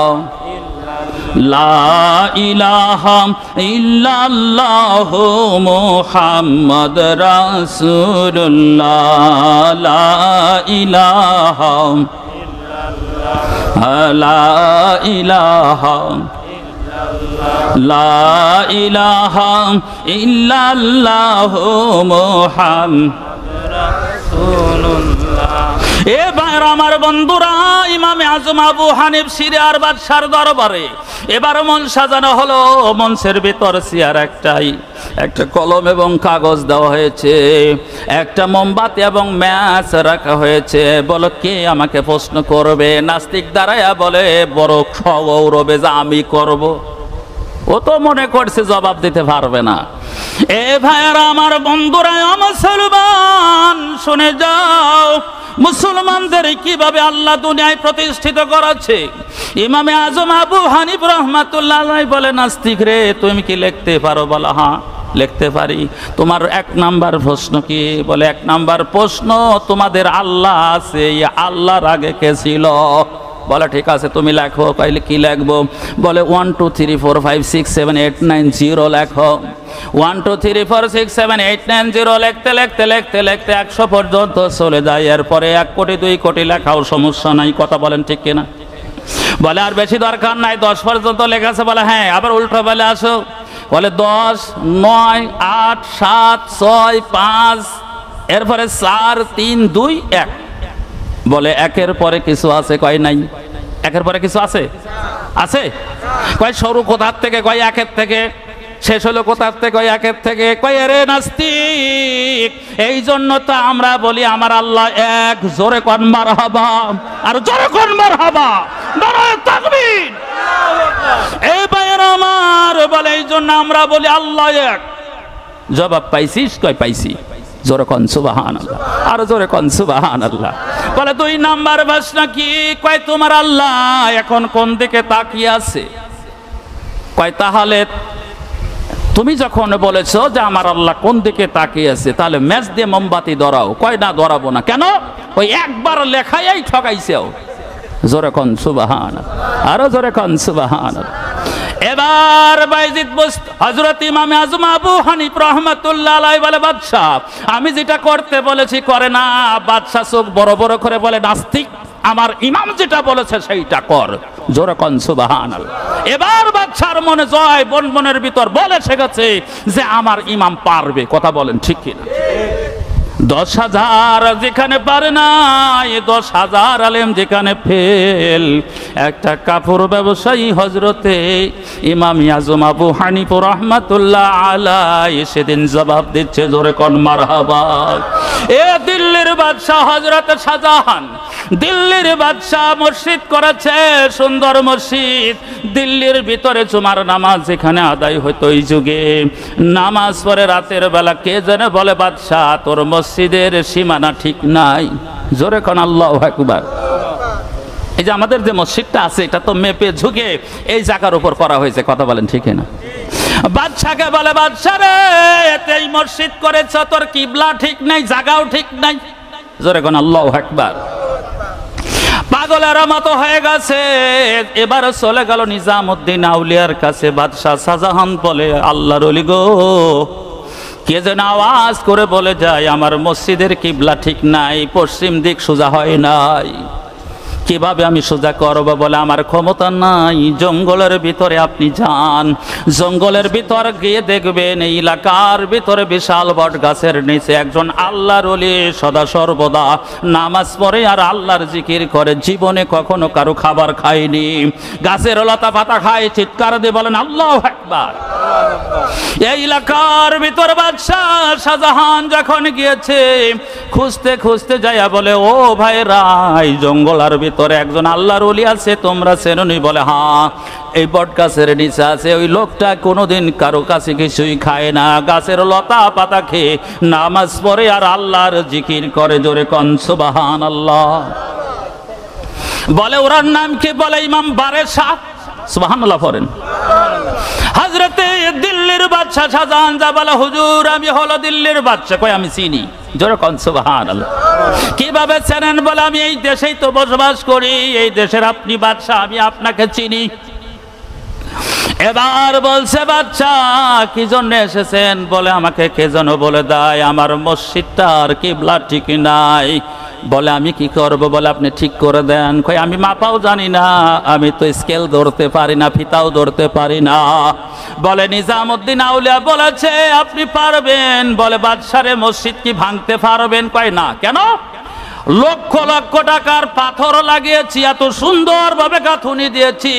লা ইলাহা ইল্লাল্লাহু মুহাম্মদ রাসূলুল্লাহ, লা ইলাহা ইল্লাল্লাহ, লা ইলাহা, লা ইলাহা ইল্লাল্লাহু মুহাম্মদ রাসূলুল্লাহ। এবার আমার বন্ধুরা, ইমামে আজম আবু হানিফ সিরিয়ার বাদশার দরবারে এবার মন সাজানো হলো। মঞ্চের ভিতর চেয়ার একটাই, একটা কলম এবং কাগজ দেওয়া হয়েছে, একটা মোমবাতি এবং ম্যাচ রাখা হয়েছে। বলো কে আমাকে প্রশ্ন করবে? নাস্তিক দাঁড়ায়া বলে বড় গৌরবে যে আমি করব। ও তো মনে করছে জবাব দিতে পারবে না। এ ভাইয়েরা আমার বন্ধুরা, মুসলমান শুনে যাও, মুসলমানদের কিভাবে আল্লাহ দুনিয়ায় প্রতিষ্ঠিত করেছে। ইমামে আজম আবু হানিফ রাহমাতুল্লাহ আলাইহি বলে, নাস্তিক রে, তুমি কি লিখতে পারো? বলা হ্যাঁ লিখতে পারি। তোমার এক নাম্বার প্রশ্ন কি? বলে এক নাম্বার প্রশ্ন, তোমাদের আল্লাহ আছে, আল্লাহর আগে কে ছিল? বলে ঠিক আছে, তুমি লেখো। কইলে কি লিখবো? বলে 1 2 3 4 5 6 7 8 9 0 লেখো। 1 2 3 4 6 7 8 9 0 লিখতে লিখতে লিখতে লিখতে 100 পর্যন্ত চলে যায়। এরপরে 1 কোটি 2 কোটি লেখাও সমস্যা নাই। কথা বলেন ঠিক কিনা? বলে আর বেশি দরকার নাই, 10 পর্যন্ত লেখাছে। বলে হ্যাঁ, আবার উল্টো বলে আসো। বলে 10 9 8 7 6 5, এরপরে 4 3 2 1। বলে একের পরে কিছু আছে? কয় নাই। একের পরে কিছু আছে? আছে। কয় শুরু কোথার থেকে? কয় একের থেকে। শেষ হলো কোথার থেকে? কয় একের থেকে। কয় আরে নাস্তিক, এই জন্য তো আমরা বলি আমার আল্লাহ এক। জোরে কোন মারহাবা, আর জোরে কোন মারহাবা, নারায়ে তাকবীর। এই ভাইয়েরা আমার, বলে এই জন্য আমরা বলি আল্লাহ এক। জবাব পাইছিস? কয় পাইছি। জোরে কোন সুবহানাল্লাহ, আর জোরে কোন সুবহানাল্লাহ। বলে 2 নাম্বার প্রশ্ন কি? কয় তোমার আল্লাহ এখন কোন দিকে তাকিয়ে আছে? কয় তাহলে তুমি যখন বলেছো যে আমার আল্লাহ কোন দিকে তাকিয়ে আছে, তাহলে ম্যাচ দিয়ে মোমবাতি ধরাও। কয় না, ধরাবো না। কেন? ওই একবার লেখাই ঠকাইছেও। জোরে কোন সুবহানাল্লাহ, আর জোরে কোন সুবহানাল্লাহ। এবার বাইজিদ বুস্তামি হযরত ইমাম আজম আবু হানিফ রাহমাতুল্লাহ আলাইহি বলে, বাদশা আমি যেটা করতে বলেছি করে না। বাদশা চোখ বড় বড় করে বলে, নাস্তিক, আমার ইমাম যেটা বলেছে সেইটা কর। জোরে কোন সুবহানাল্লাহ। এবার বাদশার মনে জয়, মনের ভিতর বলে শেখাচ্ছে যে আমার ইমাম পারবে। কথা বলেন ঠিক কিনা? 10,000 যেখানে পারে না, 10,000 আলেম যেখানে ফেল। একটা কাপড় ব্যবসায়ী হযরতে ইমাম আজম আবু হানিফা রাহমাতুল্লাহ আলাইহি সেদিন জবাব দিচ্ছে, জোরে কোন মারহাবা। এ দিল্লির বাদশাহ হযরত শাহজাহান, দিল্লির বাদশাহ মসজিদ করেছে, সুন্দর মসজিদ। দিল্লির ভিতরে জুমার নামাজ যেখানে আদায় হতো ওই যুগে, নামাজ পড়ে রাতের বেলা কে যেন বলে, বাদশাহ তোর মসজিদের সীমানা ঠিক নাই। জোরে কোন আল্লাহু আকবার। এই যে আমাদের যে মসজিদটা আছে, এটা তো মেপে ঝুঁকে এই জায়গার উপর করা হয়েছে। কথা বলেন ঠিক না? বাদশাকে বলে, বাদশা রে, এই মসজিদ করেছ, তোর কিবলা ঠিক নাই, জায়গাও ঠিক নাই। জোরে কোন আল্লাহু আকবার। পাক পাগলের মতো হয়ে গেছে। এবার চলে গেল নিজামুদ্দিন আউলিয়ার কাছে। বাদশাহ শাহজাহান বলে, আল্লাহর ওলি গো, কে যেন আওয়াজ করে বলে যায় আমার মসজিদের কিবলা ঠিক নাই, পশ্চিম দিক সোজা হয় নাই, কিভাবে আমি সোজা করব? বলে আমার ক্ষমতা নাই, জঙ্গলের ভিতরে আপনি যান, জঙ্গলের ভিতর গিয়ে দেখবেন এই এলাকার ভিতরে বিশাল বট গাছের নিচে একজন আল্লাহর ওলি সদা সর্বদা নামাজ পড়ে আর আল্লাহর জিকির করে, জীবনে কখনো কারো খাবার খায়নি, গাছের লতা পাতা খায়। চিৎকার দিয়ে বলেন আল্লাহু আকবার। এই এলাকার ভিতর বাদশাহ শাহজাহান যখন গিয়েছে, খুঁজতে খুঁজতে যাইয়া বলে, ও ভাইরা, এই জঙ্গলার ভিতরে একজন আল্লাহর ওলি আছে, তোমরা চেননি? বলে হ্যাঁ, এই বট গাছের নিচে আছে। ওই লোকটা কোনোদিন কারো কাছে কিছুই খায় না, গাছের লতা পাতা খেয়ে নামাজ পড়ে আর আল্লাহর জিকির করে। জোরে কোন সুবহানাল্লাহ। বলে ওরার নাম কি? বলে ইমাম বারেশাহ। সুবহানাল্লাহ পড়েন। হযরতে দিল্লির বাদশা শাহজাহান যা বলে, হুজুর আমি হলো দিল্লির বাদশা। কই আমি চিনি। জোরে কোন সুবহানাল্লাহ। কিভাবে চেনেন? বলে আমি এই দেশেই তো বসবাস করি, এই দেশের আপনি বাদশা, আমি আপনাকে চিনি। এবার বলছে বাদশা, কি জন্য এসেছেন? বলে আমাকে কে যেন বলে দেয় আমার মসজিদটার কিবলা ঠিক নাই। বলে আমি কি করব? বলে আপনি ঠিক করে দেন। কই আমি মাপাও জানি না, আমি তো স্কেল ধরতে পারি না, ফিতাও ধরতে পারি না। বলে নিজামুদ্দিন আউলিয়া বলেছে আপনি পারবেন। বলে বাদশারে মসজিদ কি ভাঙতে পারবেন? কয় না। কেন? লক্ষ লক্ষ টাকার পাথর লাগিয়েছি, এত সুন্দরভাবে গাঁথুনি দিয়েছি,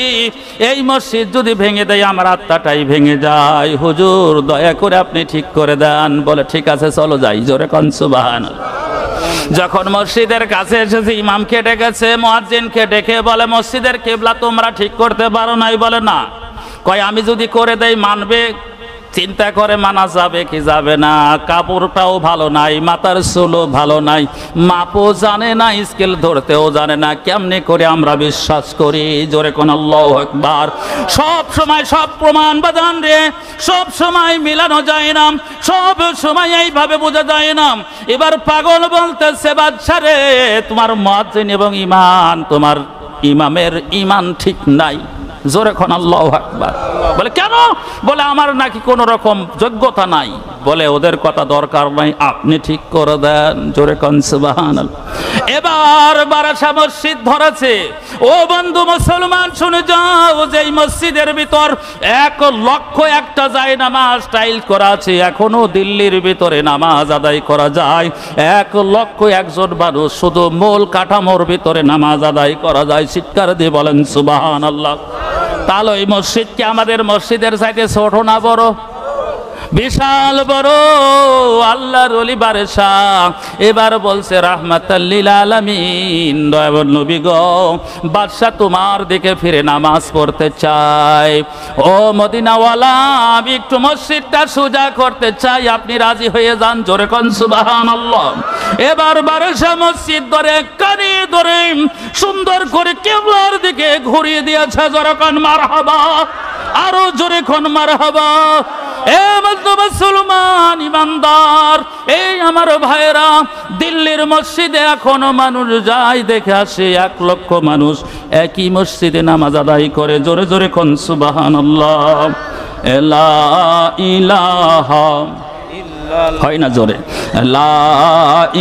এই মসজিদ যদি ভেঙে দেয় আমার আত্মাটাই ভেঙে যায়। হুজুর দয়া করে আপনি ঠিক করে দেন। বলে ঠিক আছে চলো যাই। জোরে কোন সুবহানাল্লাহ। যখন মসজিদের কাছে এসেছে, ইমামকে ডেকেছে, মুয়াজ্জিনকে ডেকে বলে মসজিদের কিবলা তোমরা ঠিক করতে পারো নাই? বলে না। কয় আমি যদি করে দেই মানবে? চিন্তা করে মানা যাবে কি যাবে না। কাপড়টাও ভালো নাই, মাথার চুলও ভালো নাই, মাপও জানে না, স্কেল ধরতেও জানে না, কেমনে করে আমরা বিশ্বাস করি? জোরে কোন আল্লাহু আকবার। সব সময় সব প্রমাণ বাদান রে, সব সময় মিলানো যায় না, সব সময় এইভাবে বোঝা যায় না। এবার পাগল বলতেছে, বাদশা রে তোমার মুয়াজ্জিন এবং ইমাম, তোমার ইমামের ইমান ঠিক নাই। জোরে কোন আল্লাহু আকবার। বলে কেন? বলে আমার নাকি কোনো রকম যোগ্যতা নাই। বলে ওদের কথা দরকার নাই, আপনি ঠিক করে দেন। জোরে কোন সুবহানাল্লাহ। এবার বারাসা মসজিদ ধরেছে। ও বন্ধু মুসলমান শুনে যাও, যে এই মসজিদের ভিতর 1,00,000 যায় নামাজ টাইল করা আছে, এখনো দিল্লির ভিতরে নামাজ আদায় করা যায়। 1,00,000 মানুষ শুধু মূল কাঠামোর ভিতরে নামাজ আদায় করা যায়। চিৎকার দিয়ে বলেন সুবহানাল্লাহ। তাহলে এই মসজিদ কি আমাদের মসজিদের চাইতে ছোট না বড়? বিশাল বড়। আল্লাহর ওলি বারেশাহ এবার বলছে রাহমাতাল লিল আলামিন, দয়াবর নবী গো, বাদশাহ তোমার দিকে ফিরে নামাজ পড়তে চাই। ও মদিনাওয়ালা, আমি একটু মসজিদটা সোজা করতে চাই, আপনি রাজি হয়ে যান। জোরে কোন সুবহানাল্লাহ। এবার বারেশাহ মসজিদ ধরে কানি ধরে সুন্দর করে কিবলার দিকে ঘুরিয়ে দিয়েছে। জোরে কোন মারহাবা। আরো জোরে কোন মারহাবা। এ মুসলমান ইমানদার, এই আমার ভাইরা, দিল্লির মসজিদে এখনো মানুষ যায়, দেখে আসে 1,00,000 মানুষ একই মসজিদে নামাজ আদায় করে। জোরে জোরে কোন সুবহানাল্লাহ। লা ইলাহা ইল্লাল্লাহ। হয় না জোরে? লা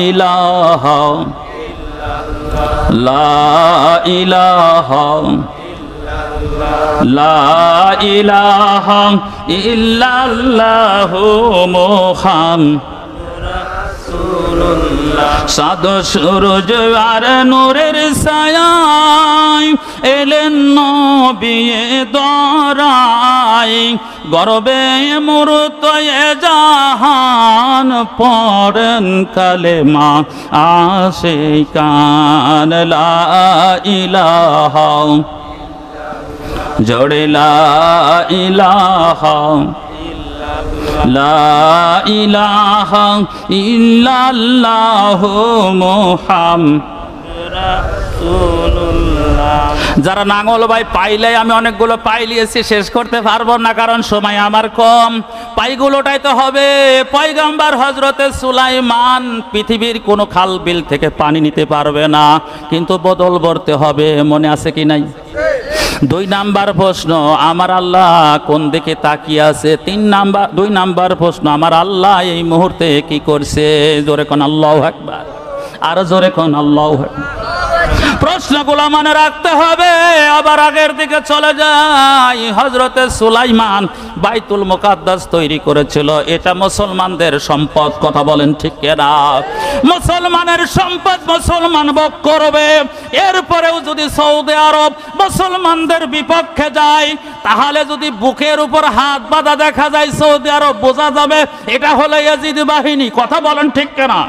ইলাহা ইল্লাল্লাহ, লা ইলাহা লা ইলাহা ইল্লাল্লাহু মুহাম্মাদুর রাসূলুল্লাহ। সাদ সূরজ আর নূরের ছায়ায় এলেন নবী দরাই, গর্বে মূর্ত জাহান পড়েন কালেমা আশিকান। লা ইলাহা জোরে লা ইলাহা লা ইলাহা ইল্লাল্লাহু মুহাম্মাদুর রাসূলুল্লাহ। যারা নাঙ্গল ভাই পাইলে, আমি অনেকগুলো পাইলিয়েছি, শেষ করতে পারবো না কারণ সময় আমার কম। পাইগুলোটাই তো হবে পয়গম্বর হযরতে সুলাইমান পৃথিবীর কোনো খাল বিল থেকে পানি নিতে পারবে না, কিন্তু বদল করতে হবে। মনে আছে কি নাই? 2 নাম্বার প্রশ্ন, আমার আল্লাহ কোন দিকে তাকিয়ে আছে? 2 নাম্বার প্রশ্ন, আমার আল্লাহ এই মুহূর্তে কি করছে? জোরে কোন আল্লাহু আকবার, আর জোরে কোন আল্লাহু আকবার। প্রশ্নগুলো মনে রাখতে হবে। আবার আগের দিকে চলে যাই। হযরতে সুলাইমান বাইতুল মুকাদ্দাস তৈরি করেছিল, এটা মুসলমানদের সম্পদ। কথা বলেন ঠিক কিনা? মুসলমানের সম্পদ মুসলমান ভোগ করবে। এরপরেও যদি সৌদি আরব মুসলমানদের বিপক্ষে যায়, তাহলে যদি বুকের উপর হাত বাঁধা দেখা যায় সৌদি আরব, বোঝা যাবে এটা হলো ইয়াজিদ বাহিনী। কথা বলেন ঠিক কিনা?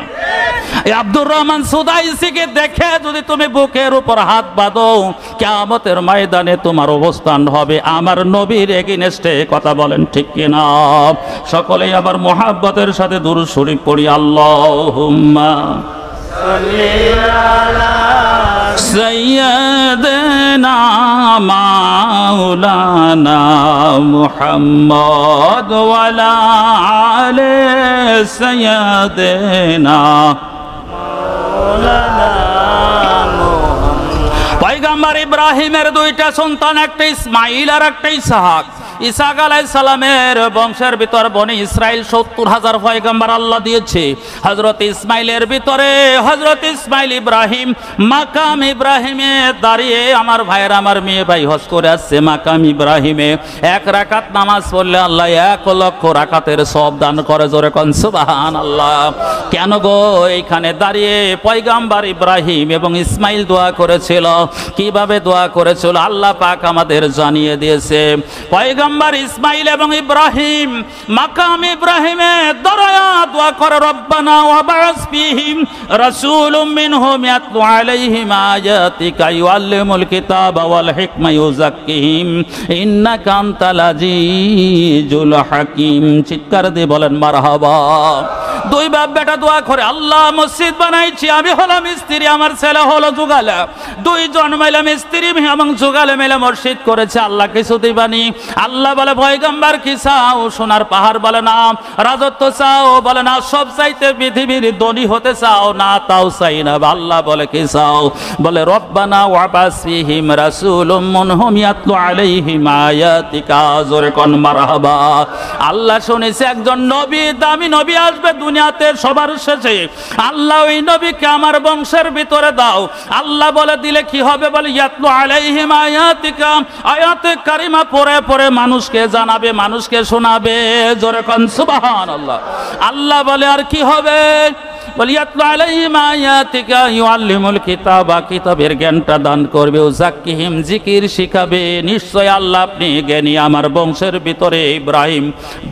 এই আব্দুর রহমান সুদাইসিকে দেখে যদি তুমি বুকের উপর হাত বাঁধো, কিয়ামতের ময়দানে তোমার অবস্থান হবে আমার নবীর এগেইনস্টে। কথা বলেন ঠিক কিনা? সকলেই আবার মুহাব্বতের সাথে দুরূদ শরীফ পড়ি। আল্লাহুম্মা সাল্লি আলা সাইয়্যিদিনা মাওলানা মুহাম্মদ ওয়া আলা আলি সাইয়্যিদিনা পয়গম্বর ইব্রাহিমের 2টা সন্তান, একটা ইসমাইল আর একটা ইসহাক। ইসহাক আলাইহিস সালামের বংশের ভিতর বনি ইসরাইল 70,000 পয়গম্বর আল্লাহ দিয়েছে। হযরত ইসমাইলের ভিতরে হযরত ইসমাইল ইব্রাহিম মাকাম ইব্রাহিমে দাঁড়িয়ে, আমার ভাইয়ের আমার মেয়ে ভাই হজ করে আসছে মাকাম ইব্রাহিমে 1 রাকাত নামাজ পড়লে আল্লাহ 1 লক্ষ রাকাতের সওয়াব দান করে। জোরে কোন সুবহানাল্লাহ। কেন গো? এইখানে দাঁড়িয়ে পয়গম্বর ইব্রাহিম এবং ইসমাইল দোয়া করেছিল। কিভাবে দোয়া করেছিল আল্লাহ পাক আমাদের জানিয়ে দিয়েছে। পয়গম্বর ইসমাইল এবং ইব্রাহিম মাকাম ইব্রাহিমে দরায়া দোয়া করে, রব্বানা ওয়া বা'স ফীহিম রাসূলুম মিনহুম ইয়াতলু আলাইহিম আয়াতিকা ইউআল্লিমুল কিতাবা ওয়াল হিকমা ইউযাক্কিহিম ইন্নাকা আনতাল আজিজুল হাকীম। চিৎকার দিয়ে বলেন মারহাবা। 2 বাপ বেটা দোয়া করে, আল্লাহ মসজিদ বানাইছি, আমি হলাম মিস্ত্রি, আমার ছেলে হলো যুগালা, 2 জন মিলে মিস্ত্রি এবং যুগালে মিলে মসজিদ করেছে। আল্লাহ কিছু দিবানি? আল্লাহ বলে পয়গম্বর কি চাও? সোনার পাহাড় বলে না। রাজত্ব চাও? বলে না। সব চাইতে পৃথিবীর ধনী হতে চাও? না, তাও চাই না। আল্লাহ বলে কি চাও? বলে রব্বানা ওয়া বা'স ফীহিম রাসূলুম মিনহুম ইয়াতলু আলাইহিম আয়াতিকা। জোরে কোন মারহাবা। আল্লাহ শুনেছে একজন নবী, দামি নবী আসবে দুনিয়াতে সবার শেষে। আল্লাহ ওই নবীকে আমার বংশের ভিতরে দাও। আল্লাহ বলে দিলে কি হবে? বলে ইয়াতলু আলাইহিম আয়াতিকা, আয়াতে কারিমা পড়ে পড়ে মানুষকে জানাবে, মানুষকে শোনাবে। জোরে কোন সুবহানাল্লাহ। আল্লাহ বলে আর কি হবে? বলে ইয়াতলু আলাইহিম আয়াতিকা ইউআল্লিমুল কিতাবা, কিতাবের জ্ঞানটা দান করবে, উযাক্কিহিম, জিকির শিখাবে। নিশ্চয় আল্লাহ আপনি জ্ঞানী। আমার বংশের ভিতরে ইব্রাহিম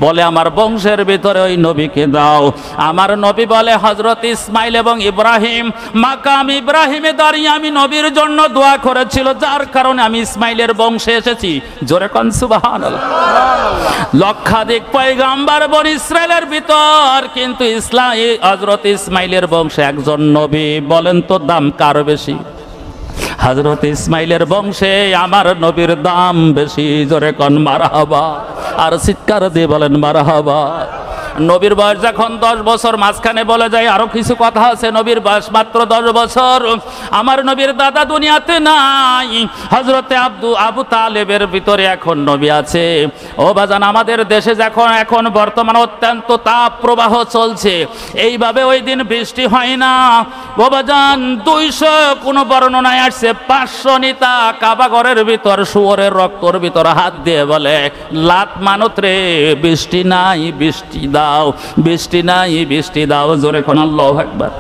বলে আমার বংশের ভিতরে ওই নবীকে দাও। আমার নবী বলে হযরত ইসমাইল এবং ইব্রাহিম মাকাম ইব্রাহিমে দাঁড়িয়ে আমি নবীর জন্য দোয়া করেছিল, যার কারণে আমি ইসমাইলের বংশে এসেছি। জোরে কোন সুবহানাল্লাহ। লক্ষাধিক পয়গম্বর বনি ইসরাইলের ভিতর, কিন্তু ইসলাম হযরত ইসমাইলের বংশে একজন নবী। বলেন তো দাম কার বেশি? হযরত ইসমাইলের বংশে আমার নবীর দাম বেশি। জোরে কোন মারহাবা। আর চিৎকার দিয়ে বলেন মারহাবা। নবীর বয়স যখন 10 বছর, মাঝখানে বলে যায় আরো কিছু কথা আছে। নবীর বয়স মাত্র 10 বছর। আমার নবীর দাদা দুনিয়াতে নাই। হযরতে আবু তালেবের ভিতরে এখন নবী আছে। ও বাজান, আমাদের দেশে এখন বর্তমান অত্যন্ত তাপ প্রবাহ চলছে। এইভাবে ওই দিন বৃষ্টি হয় না। ও বাজান, 200 কোন বর্ণনায় আসছে 500 নিতা কাবা ঘরের ভিতর শুয়োরের রক্তর ভিতর হাত দিয়ে বলে, লাত মানত রে, বৃষ্টি নাই, বৃষ্টি দাও, বৃষ্টি নাই, বৃষ্টি দাও। জোরে কোন আল্লাহু আকবার।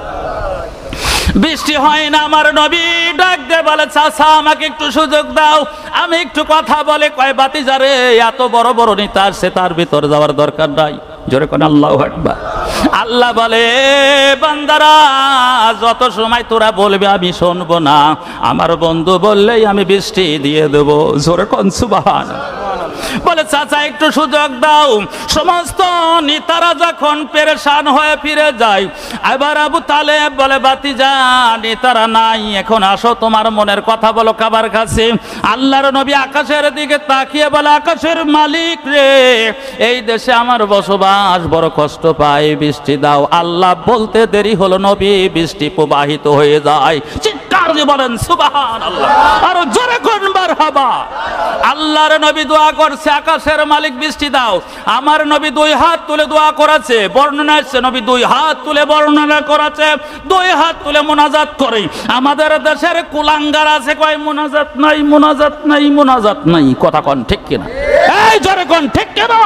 বৃষ্টি হয় না। আমার নবী ডাক দিয়ে বলে, চাচা আমাকে একটু সুযোগ দাও, আমি একটু কথা বলে। কয় বাতিজারে, এত বড় বড় নেতা আসছে, তার ভিতর যাওয়ার দরকার নাই। জোরে কোন আল্লাহু আকবার। আল্লাহ বলে, বান্দারা যত সময় তোরা বলবে আমি শুনবো না, আমার বন্ধু বললেই আমি বৃষ্টি দিয়ে দেবো। জোরে কোন সুবহানাল্লাহ। বলে চাচা একটু সুযোগ দাও। সমস্ত নেতারা যখন পেরেশান হয়ে ফিরে যায়, এবার আবু তালেব বলে ভাতিজা নেতারা নাই, এখন আসো তোমার মনের কথা বলো কাবার কাছে। আল্লাহর নবী আকাশের দিকে তাকিয়ে বলে আকাশের মালিক রে, এই দেশে আমার বসবাস, বড় কষ্ট পাই, বৃষ্টি দাও। আল্লাহ বলতে দেরি হলো, নবী বৃষ্টি প্রবাহিত হয়ে যায়। চিৎকার দিয়ে বলেন সুবহানাল্লাহ, আর জোরে কোন মারহাবা। আল্লাহর নবী দোয়া করছে আকাশের মালিক বৃষ্টি দাও। আমার নবী দুই হাত তুলে দোয়া করেছে, বর্ণনা আছে নবী দুই হাত তুলে বর্ণনা করেছে, দুই হাত তুলে মুনাজাত করে। আমাদের দেশের কুলাঙ্গার আছে কয় মুনাজাত নাই, মুনাজাত নাই, মুনাজাত নাই। কথা কোন ঠিক কিনা? এই জোরে কোন ঠিক কিনা?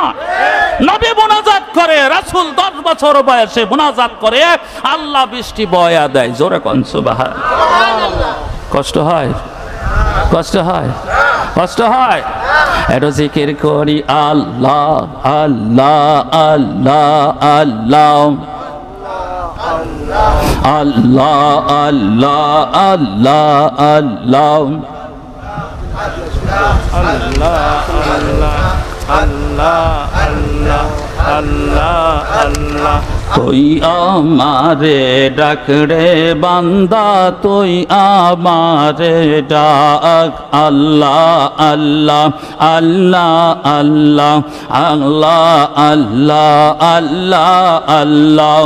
নবী মুনাজাত করে, রাসূল 10 বছর বয়সে মুনাজাত করে, আল্লাহ বৃষ্টি বয়া দেয়। জোরে কোন সুবহানাল্লাহ। কষ্ট হয়, কষ্ট হয়, কষ্ট হয়। এত জিকির করি আল্লাহ আল্লাহ আল্লাহ আল্লাহ আল্লাহ আল্লাহ আল্লাহ আল্লাহ তুই আমারে ডাক রে বান্দা, তুই আমারে ডাক। আল্লাহ আল্লাহ আল্লাহ আল্লাহ আল্লাহ আল্লাহ আল্লাহ আল্লাহ।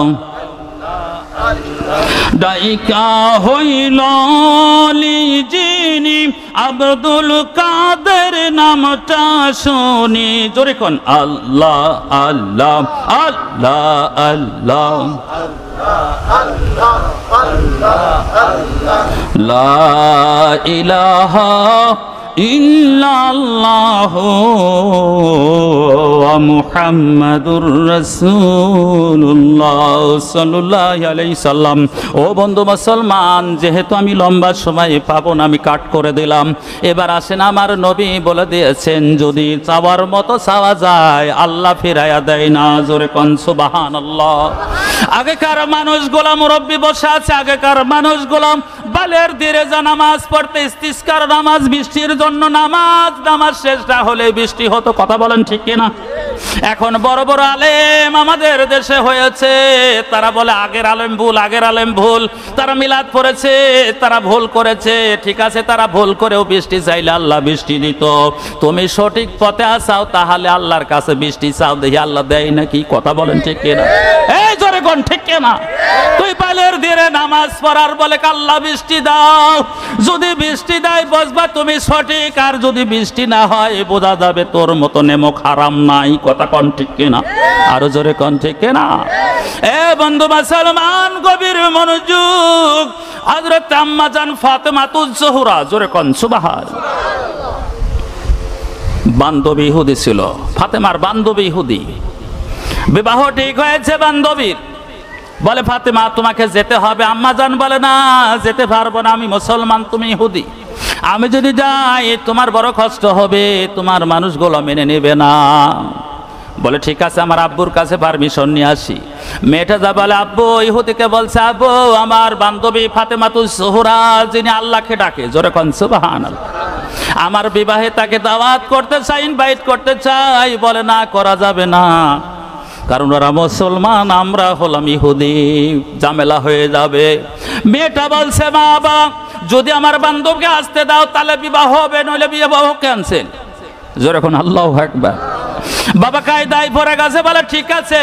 ডাইকা হইল যিনি আব্দুল কাদের নামটা শুনি। জোরে কোন আল্লাহ আল্লাহ আল্লাহ আল্লাহ লা ইলাহা ইল্লাল্লাহু ওয়া মুহাম্মাদুর রাসূলুল্লাহ সাল্লাল্লাহু আলাইহি সাল্লাম। ও বন্ধু মুসলমান, যেহেতু আমি লম্বা সময় পাবো না, আমি কাট করে দিলাম। এবার আসেন, আমার নবী বলে দিয়েছেন যদি চাওয়ার মতো চাওয়া যায় আল্লাহ ফিরাইয়া দেয় না। জোরে কোন সুবহানাল্লাহ। আগেকার মানুষগুলো মুরব্বী বসে আছে, আগেকার মানুষগুলো বালের দিরে যা নামাজ পড়তে, ইস্তিসকার নামাজ, বৃষ্টির জন্য নামাজ, নামাজ শেষ না হলে বৃষ্টি হতো। কথা বলেন ঠিক কিনা? এখন বড় বড় আলেম আমাদের দেশে হয়েছে, তারা বলে আগের আলেম ভুল, আগের আলেম ভুল, তারা মিলাদ পড়েছে, তারা ভুল করেছে। ঠিক আছে, তারা ভুল করেও বৃষ্টি চাইলে আল্লাহ বৃষ্টি দিত। তুমি সঠিক পথে আসাও, তাহলে আল্লাহর কাছে বৃষ্টি চাও, দেখি আল্লাহ দেয় নাকি। কথা বলেন ঠিক কিনা? এই জোরে কোন ঠিক কিনা? তুই বালের দিরে নামাজ পড়ার বলে আল্লাহ বৃষ্টি দাও, যদি বৃষ্টি দেয় বসবা তুমি সঠিক, আর যদি বৃষ্টি না হয় বোঝা যাবে তোর মতো নেমক হারাম নাই। কথা কোন ঠিক কিনা? আরো জোরে কোন ঠিক কিনা? এ বন্ধু মুসলমান, গভীর মনোযোগ। হযরত আম্মা জান ফাতেমাতুজ জোহরা, জোরে কোন সুবহানাল্লাহ। বান্ধবী ইহুদি ছিল, ফাতেমার বান্ধবী ইহুদি। বিবাহ ঠিক হয়েছে বান্ধবীর, বলে ফাতেমা তোমাকে যেতে হবে। আম্মা জান বলে না, যেতে পারবো না, আমি মুসলমান, তুমি ইহুদি। আমি যদি যাই তোমার বড় কষ্ট হবে, তোমার মানুষগুলো মেনে নেবে না। বলে ঠিক আছে, আমার আব্বুর কাছে পারমিশন নিয়ে আসি। মেয়েটা যা বলে আব্বু ইহুদিকে বলছে, আব্বু আমার বান্ধবী ফাতেমাতুজ জোহরা যিনি আল্লাহকে ডাকে, জোরে কোন সুবহানাল্লাহ, আমার বিবাহে তাকে দাওয়াত করতে চাই, ইনভাইট করতে চাই। বলে না, করা যাবে না, কারণ ওরা মুসলমান, আমরা হলাম ইহুদি, ঝামেলা হয়ে যাবে। মেয়েটা বলছে বাবা যদি আমার বান্ধবকে আসতে দাও তাহলে বিবাহ হবে, নইলে বিবাহ ক্যান্সেল। জোরে কোন আল্লাহু আকবার। বাবা কায়দায় পড়ে গেছে, বলে ঠিক আছে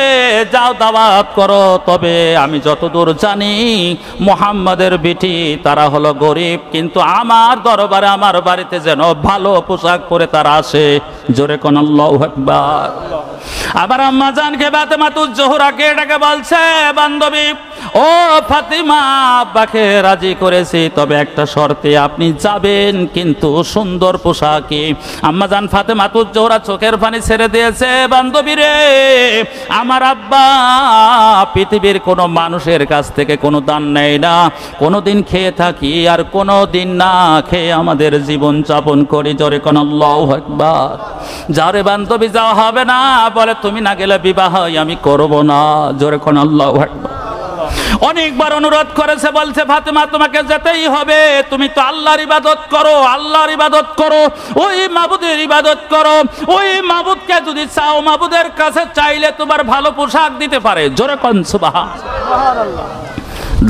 যাও দাওয়াত করো, তবে আমি যতদূর জানি মুহাম্মাদের বিটি তারা হলো গরিব, কিন্তু আমার দরবারে আমার বাড়িতে যেন ভালো পোশাক পরে তারা আসে। জোরে কোন আল্লাহু আকবার। আবার আম্মা জানকে ফাতেমাতুজ জোহরাকে ডেকে বলছে, বান্ধবী ও ফাতিমা, আব্বাকে রাজি করেছি, তবে একটা শর্তে আপনি যাবেন, কিন্তু সুন্দর পোশাকে। আম্মা জান ফাতেমাতুজ জোহরা চোখের পানি ছেড়ে দিয়েছে, বান্ধবী রে আমার আব্বা পৃথিবীর কোনো মানুষের কাছ থেকে কোনো দান নেয় না, কোনোদিন খেয়ে থাকি আর কোনোদিন না খেয়ে আমাদের জীবন যাপন করি। জোরে কোন আল্লাহু আকবার। যারে বান্ধবী যাওয়া হবে না, বলে তুমি না গেলে বিবাহ আমি করব না। জোরে কোন আল্লাহু আকবার। অনেকবার অনুরোধ করেছে, বলছে ফাতেমা তোমাকে যেতেই হবে, তুমি তো আল্লাহর ইবাদত করো, আল্লাহর ইবাদত করো, ওই মাবুদের ইবাদত করো, ওই মাবুদকে যদি চাও মাবুদের কাছে চাইলে তোমার ভালো পোশাক দিতে পারে। জোরে কোন সুবহানাল্লাহ।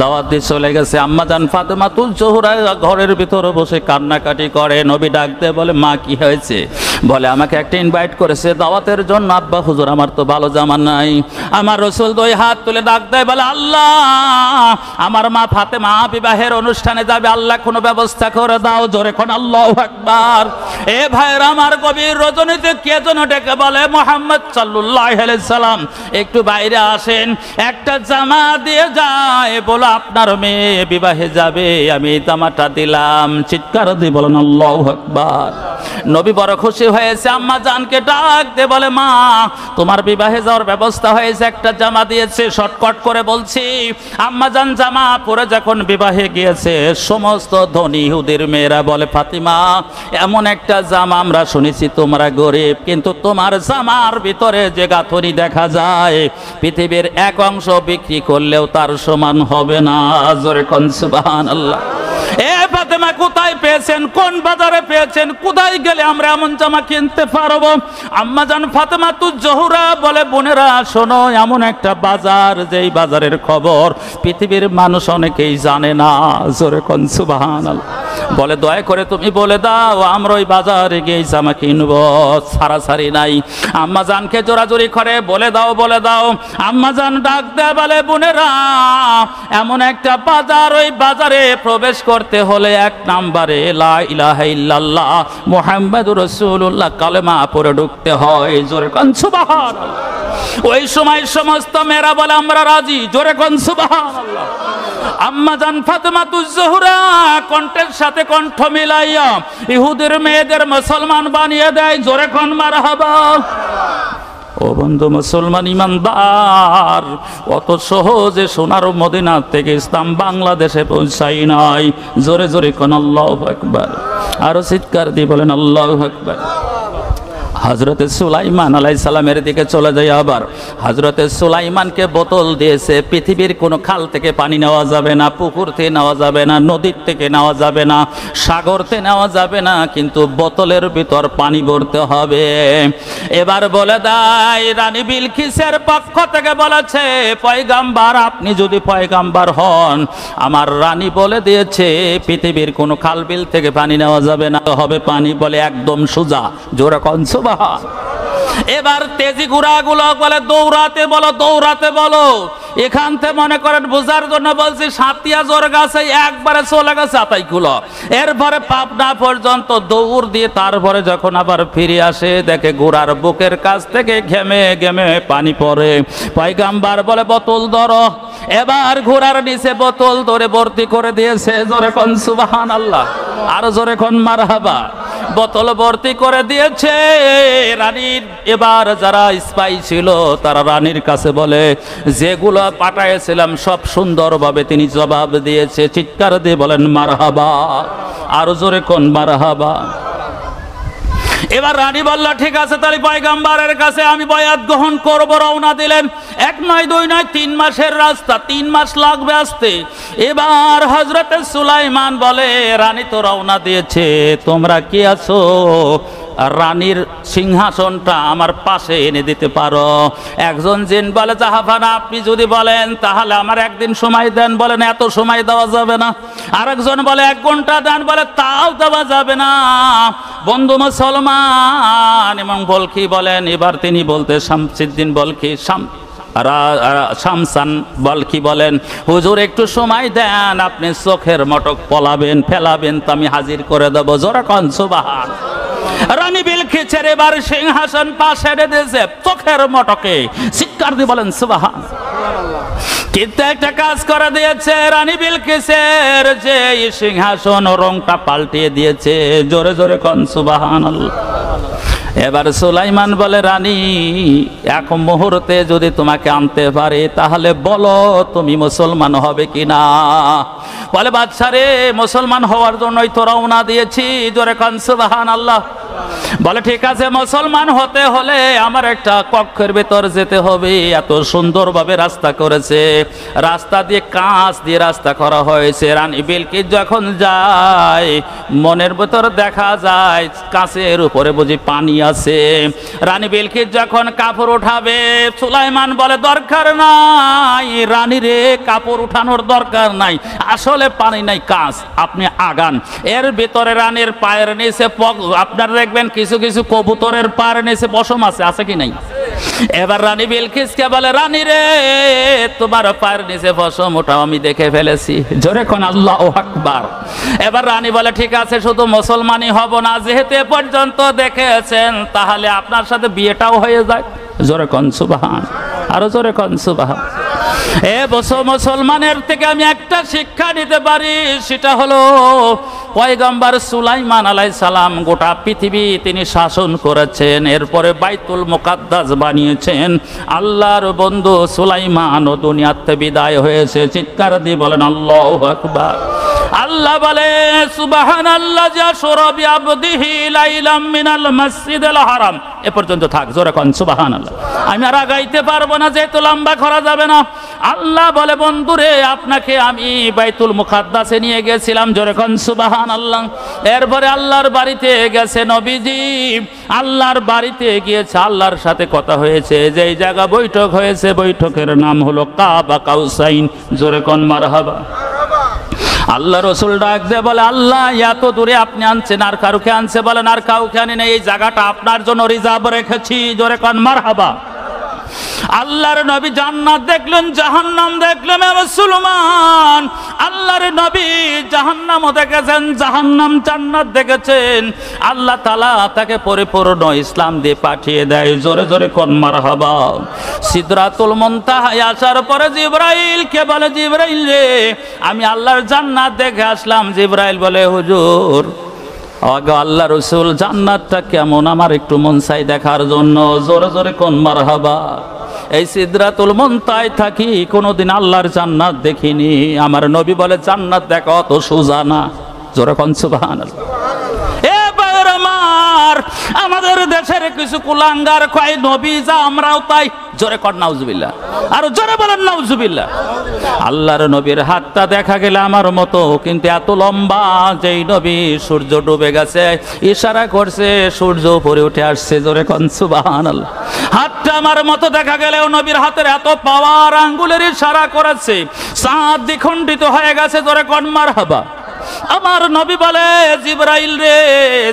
দাওয়াত দিয়ে চলে গেছে। আম্মাজান ফাতেমাতুল জোহরা ঘরের ভিতরে বসে কান্নাকাটি করে। নবী ডাক দিয়ে বলে মা কি হয়েছে? বলে আমাকে একটা ইনভাইট করেছে দাওয়াতের জন্য। আব্বা হুজুর আমার তো ভালো জামা নাই। আমার রাসূল দুই হাত তুলে ডাক দেয়, বলে আল্লাহ আমার মা ফাতেমা বিবাহের অনুষ্ঠানে যাবে, আল্লাহ কোনো ব্যবস্থা করে দাও। জোরে কোন আল্লাহু আকবার। এ ভাইরা আমার, গভীর রজনীতে কে যেন ডেকে বলে মুহাম্মদ সাল্লাল্লাহু আলাইহি সাল্লাম একটু বাইরে আসেন, একটা জামা দিয়ে যায়, বলো আপনার মেয়ে বিবাহে যাবে, আমি এই জামাটা দিলাম। চিৎকার দিয়ে বলেন আল্লাহু আকবার। নবী বড় খুশি হয়েছে। আম্মা জানকে ডাক দিয়ে বলে মা তোমার বিবাহে যাওয়ার ব্যবস্থা হয়েছে, একটা জামা দিয়েছে। শর্টকাট করে বলছি, আম্মা জান জামা পরে যখন বিবাহে গিয়েছে সমস্ত ধনী ইহুদির মেয়েরা বলে ফাতিমা এমন একটা জামা আমরা শুনেছি তোমরা গরিব, কিন্তু তোমার জামার ভিতরে যে গাঁথনি দেখা যায় পৃথিবীর এক অংশ বিক্রি করলেও তার সমান হবে না। জোরে কোন সুবহানাল্লাহ। এ ফাতেমা কোথায় পেয়েছেন, কোন বাজারে পেয়েছেন, কোথায় গেলে আমরা এমন জামা কিনতে পারবো? আম্মা জান ফাতেমাতুজ জোহরা বলে বোনেরা শোনো, এমন একটা বাজার যেই বাজারের খবর পৃথিবীর মানুষ অনেকেই জানে না। জোরে কোন সুবহানাল্লাহ। বলে দয়া করে তুমি বলে দাও, আমরা ওই বাজারে গিয়ে জামা কিনবো, ছাড়াছাড়ি নাই। আম্মা জানকে জোরাজোরি করে বলে দাও বলে দাও। আম্মা জান ডাক দেয় বলে বোনেরা এমন একটা বাজার, ওই বাজারে প্রবেশ করতে হলে এক নাম্বারে লা ইলাহা ইল্লাল্লাহ মুহাম্মাদুর রাসূলুল্লাহ কালেমা পড়ে ঢুকতে হয়। জোরে কোন সুবহানাল্লাহ। ওই সময় সমস্ত মেয়েরা বলে আমরা রাজি। জোরে কোন সুবহানাল্লাহ। আম্মা জান ফাতেমাতুজ জোহরা কণ্ঠের সাথে কণ্ঠ মিলাইয়া ইহুদের মেয়েদের মুসলমান বানিয়ে দেয়। জোরে কোন মারহাবা। ও বন্ধু মুসলমান ইমানদার, অত সহজে সোনার মদিনা থেকে ইসলাম বাংলাদেশে পৌঁছাই নাই। জোরে জোরে কোন আল্লাহু আকবার। আরো চিৎকার দিয়ে বলেন আল্লাহু আকবার। হযরতে সুলাইমান আলাইহিস সালামের দিকে চলে যায়। আবার হযরতে সুলাইমানকে বোতল দিয়েছে, পৃথিবীর কোনো খাল থেকে পানি নেওয়া যাবে না, পুকুর থেকে নেওয়া যাবে না, নদীর থেকে নেওয়া যাবে না, সাগর থেকে নেওয়া যাবে না, কিন্তু বোতলের ভিতর পানি ভরতে হবে। এবার বলে দেয় রানী বিলকিসের পক্ষ থেকে বলেছে পয়গাম্বার আপনি যদি পয়গাম্বার হন, আমার রানী বলে দিয়েছে পৃথিবীর কোনো খাল বিল থেকে পানি নেওয়া যাবে না, হবে পানি বলে একদম সোজা। জোরে কোন সুবহান। এবার তেজি ঘোড়াগুলো বলে দৌড়াতে বলো দৌড়াতে বলো। এখান থেকে মনে করেন বোঝার জন্য বলছি সাতিয়া জোর গাছে একবারে চলে গেছে আতাইগুলো। এরপরে পাবনা পর্যন্ত দৌড় দিয়ে তারপরে যখন আবার ফিরে আসে দেখে ঘোড়ার বুকের কাছ থেকে ঘেমে ঘেমে পানি পড়ে। পয়গাম্বার বলে বোতল ধরো। এবার ঘোড়ার নিচে বোতল ধরে ভর্তি করে দিয়েছে। জোরে কোন সুবহানাল্লাহ। আর জোরে কোন মারহাবা। বোতল ভর্তি করে দিয়েছে। রানীর এবার যারা স্পাই ছিল তারা রানীর কাছে বলে যেগুলো পাঠাইছিলাম সব সুন্দরভাবে তিনি জবাব দিয়েছে। চিৎকার দিয়ে বলেন মারহাবা। আর জোরে কোন মারহাবা। এবার রানী বলল ঠিক আছে তাহলে পয়গাম্বারের কাছে আমি বয়াত গ্রহণ করব। রওনা দিলেন। 1 নয় 2 নয় 3 মাসের রাস্তা, 3 মাস লাগবে আসতে। এবার হযরতে সুলাইমান বলে রানী তো রওনা দিয়েছে, তোমরা কি আছো রানীর সিংহাসনটা আমার পাশে এনে দিতে পারো? একজন জিন বলে জাহাপানা আপনি যদি বলেন তাহলে আমার একদিন সময় দেন। বলেন এত সময় দেওয়া যাবে না। আরেকজন বলে 1 ঘন্টা দেন। বলে তাও দেওয়া যাবে না। বন্ধু মুসলমান এবং বলখি বলেন, এবার তিনি বলতে শামসুদ্দিন বলখি শামসান বলখি বলেন হুজুর একটু সময় দেন, আপনি চোখের মটক পলাবেন ফেলাবেন তো আমি হাজির করে দেবো। জোরে কোন সুবহান। রানী বিলকিসের এবার সিংহাসন পাশে দিয়েছে চোখের মটকে। চিৎকার দিয়ে বলেন সুবহান। কিন্তু একটা কাজ করে দিয়েছে রানী বিলকিসের যে সিংহাসন রংটা পাল্টিয়ে দিয়েছে। জোরে জোরে কোন সুবহানাল্লাহ। এবার সুলাইমান বলে রানী এক মুহূর্তে যদি তোমাকে আনতে পারে তাহলে বলো তুমি মুসলমান হবে কিনা। বলে বাদশা রে মুসলমান হওয়ার জন্যই তো রওনা দিয়েছি। জোরে কোন সুবহানাল্লাহ। বলে ঠিক আছে, মুসলমান হতে হলে আমার একটা কক্ষের ভেতর যেতে হবে। এত সুন্দরভাবে রাস্তা করেছে, রাস্তা দিয়ে কাঁচ দিয়ে রাস্তা করা হয়েছে। রানী বিলকিস যখন যায় মনের ভেতর দেখা যায় কাঁচের উপরে বুঝি পানি আছে। রানী বিলকিস যখন কাপড় উঠাবে, সুলাইমান বলে দরকার নাই রানী রে, কাপড় উঠানোর দরকার নাই, আসলে পানি নাই, কাঁচ, আপনি আগান। এর ভিতরে রানীর পায়ের নিচে আপনারা দেখবেন কিছু কিছু কবুতরের পায়ের নিচে পশম আছে, আছে কি নাই? এবার রানী বিলকিসকে বলে রানী রে, তোমার পায়ের নিচে পশম ওটাও আমি দেখে ফেলেছি। জোরে কোন আল্লাহু আকবার। এবার রানী বলে ঠিক আছে, শুধু মুসলমানই হব না, যেহেতু এ পর্যন্ত দেখেছেন তাহলে আপনার সাথে বিয়েটাও হয়ে যায়। জোরে কোন সুবহান, আরো জোরে কোন সুবহান। এ মুসলমানের থেকে আমি একটা শিক্ষা নিতে পারি, সেটা হলো পয়গম্বর সুলাইমান আলাইহিস সালাম গোটা পৃথিবী তিনি শাসন করেছেন, এরপরে বাইতুল মুকাদ্দাস বানিয়েছেন। আল্লাহর বন্ধু সুলাইমান ও দুনিয়াতে বিদায় হয়েছে। চিৎকার দিয়ে বলেন আল্লাহু আকবার। আল্লাহ বলে সুবহানাল্লাযী আশরা বিআবদিহি লাইলাম মিনাল মাসজিদিল হারাম। এ পর্যন্ত থাক, জোরে কোন সুবহানাল্লাহ। আমি আর গাইতে পারবো না, যেহেতু লম্বা করা যাবে না। আল্লাহ বলে বন্ধুরে, আপনাকে আমি বাইতুল মুকাদ্দাসে নিয়ে গেছিলাম, জোরে কোন সুবহানাল্লাহ। এরপরে আল্লাহর বাড়িতে গেছে নবীজি, আল্লাহর বাড়িতে গিয়েছে, আল্লাহর সাথে কথা হয়েছে, যেই জায়গা বৈঠক হয়েছে বৈঠকের নাম হলো কাবা কাউসাইন, জোরে কোন মারহাবা। আল্লাহ রসুল ডাক দিয়ে বলে আল্লাহ এত দূরে আপনি আনছেন, আর কাউকে আনছে? বলেন আর কাউকে আনি না, এই জায়গাটা আপনার জন্য রিজার্ভ রেখেছি, জোরে কোন মারহাবা। আল্লাহর নবী জান্নাত দেখলেন, জাহান্নাম দেখলেন। মুসলমান, আল্লাহর নবী জাহান্নামও দেখেছেন, জাহান্নাম জান্নাত দেখেছেন। আল্লাহ তাআলা তাকে পরিপূর্ণ ইসলাম দিয়ে পাঠিয়ে দেয়, জোরে জোরে কোন মারহাবা। সিদরাতুল মুনতাহায় আসার পরে জিবরাইলকে বলে জিবরাইল রে, আমি আল্লাহর জান্নাত দেখে আসলাম। জিবরাইল বলে হুজুর, আল্লাহ রসুল জান্নাতটা কেমন আমার একটু মন চাই দেখার জন্য, জোরে জোরে কোন মারহাবা। এই সিদরাতুল মুনতাহায় থাকি কোনোদিন আল্লাহর জান্নাত দেখিনি। আমার নবী বলে জান্নাত দেখা অত সোজা না, জোরে কোন সুবহানাল্লাহ। আমাদের দেশের কিছু কুলাঙ্গার কয় নবী যা আমরাও তাই, জোরে কর নাউজুবিল্লাহ, আর জোরে বলেন নাউজুবিল্লাহ। আল্লাহর নবীর হাতটা দেখা গেলে আমার মতো, কিন্তু এত লম্বা যেই নবী সূর্য ডুবে গেছে ইশারা করছে সূর্য উপরে উঠে আসছে, জোরে কোন সুবহানাল্লাহ। হাতটা আমার মতো দেখা গেলেও নবীর হাতের এত পাওয়ার, আঙ্গুলের ইশারা করেছে, চাঁদ দ্বিখণ্ডিত হয়ে গেছে, জোরে কোন মারহাবা। আমার নবী বলে জিবরাইল রে,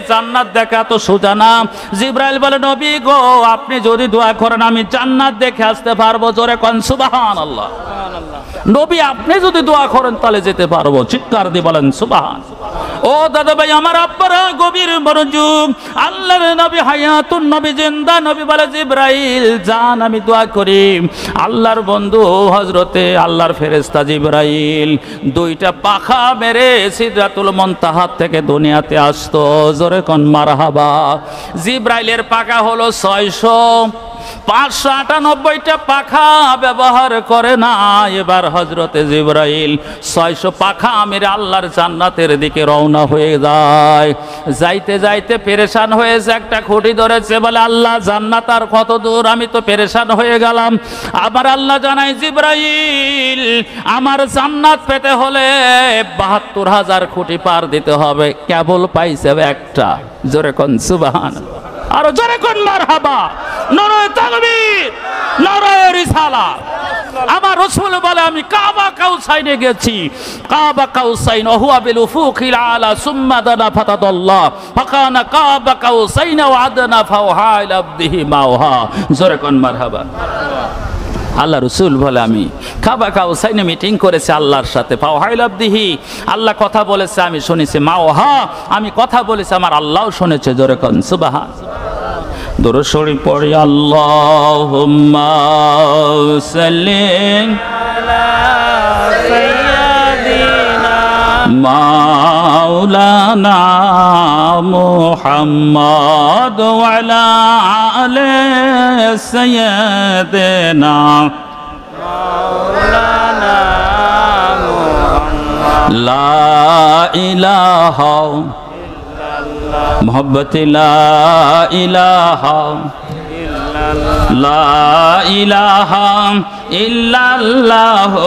জান্নাত দেখা তো সোজা না। জিবরাইল বলে নবী গো, আপনি যদি দোয়া করেন আমি জান্নাত দেখে আসতে পারবো, জোরে কোন সুবহানাল্লাহ। নবী আপনি যদি দোয়া করেন তাহলে যেতে পারবো, চিৎকার দিয়ে বলেন সুবহান। ও দাদা ভাই আমার আব্বারা গভীর মনোযোগ, আল্লাহর নবী হায়াতুন নবী জিন্দা। নবী বলে জিবরাইল জান আমি দোয়া করি। আল্লাহর বন্ধু হযরতে আল্লাহর ফেরেশতা জিবরাইল দুইটা পাখা মেরে সিদরাতুল মুনতাহা থেকে দুনিয়াতে আসতো, জোরে কোন মারহাবা। জিবরাইলের পাখা হলো 598টা পাখা ব্যবহার করে না। এবার হযরতে জিবরাইল 600 পাখা মেরে আল্লাহর জান্নাতের দিকে রওনা হয়ে যায়। যাইতে যাইতে পেরেশান হয়েছে, একটা খুঁটি ধরেছে, বলে আল্লাহ জান্নাত আর কত দূর, আমি তো পেরেশান হয়ে গেলাম। আবার আল্লাহ জানাই জিবরাইল আমার জান্নাত পেতে হলে ৭২,০০০ খুঁটি পার দিতে হবে, কেবল পাইছে একটা, জোরে কোন সুবহানাল্লাহ, আর জোরে কোন মারহাবা। নারায়ে তাকবীর, নারায়ে রিসালাত। আমার রাসূল বলে আমি কাবা কাউসাইনে গেছি, কাবা কাউসাইন হুয়া বিল উফুকিল আলা সুম্মা দানা ফাতাদাল্লাহ ফাকানা কাবা কাউসাইন ওয়া আদনা ফাওহা ইলা আবদিহি মাওহা, জোরে কোন মারহাবা। আল্লাহ রসুল বলে আমি কাবা কাউসাইনে মিটিং করেছি আল্লাহর সাথে, ফাওহা ইলা আবদিহি, আল্লাহ কথা বলেছে আমি শুনেছি, মাওহা আমি কথা বলেছি আমার আল্লাহও শুনেছে, জোরে কোন সুবহান। দুরূদ শরীফ পড়ি আল্লাহুম্মা সাল্লি আলা সাইয়্যিদিনা মাওলানা মুহাম্মদ ওয়া আলা আলি সাইয়্যিদিনা মাওলানা মুহাম্মদ লা ইলাহা মোহব্বতে লা ইলাহা লা ইলাহা ইল্লাল্লাহু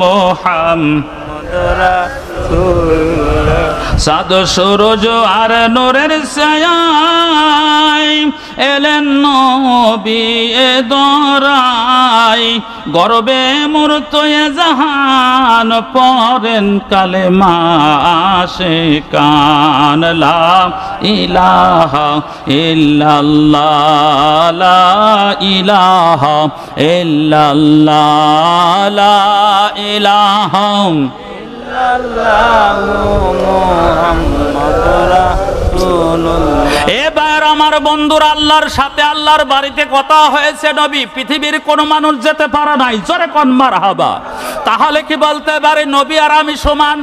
মুহাম্মাদুর রাসূলুল্লাহ। সাদ সূরজ আর নূরের ছায়ায় এলেন নবী এ দরাই, গর্বে মূর্ত এ জাহান পড়েন কালেমা আশিকান। লা ইলাহা ইল্লাল্লাহ লা ইলাহা ইল্লাল্লাহ লা ইলাহা এবার আমার বন্ধুরা, আল্লাহর সাথে আল্লাহর বাড়িতে কথা হয়েছে নবী, পৃথিবীর কোন মানুষ যেতে পারে নাই, জোরে কোন মারহাবা। তাহলে কি বলতে পারি নবী আর আমি সমান?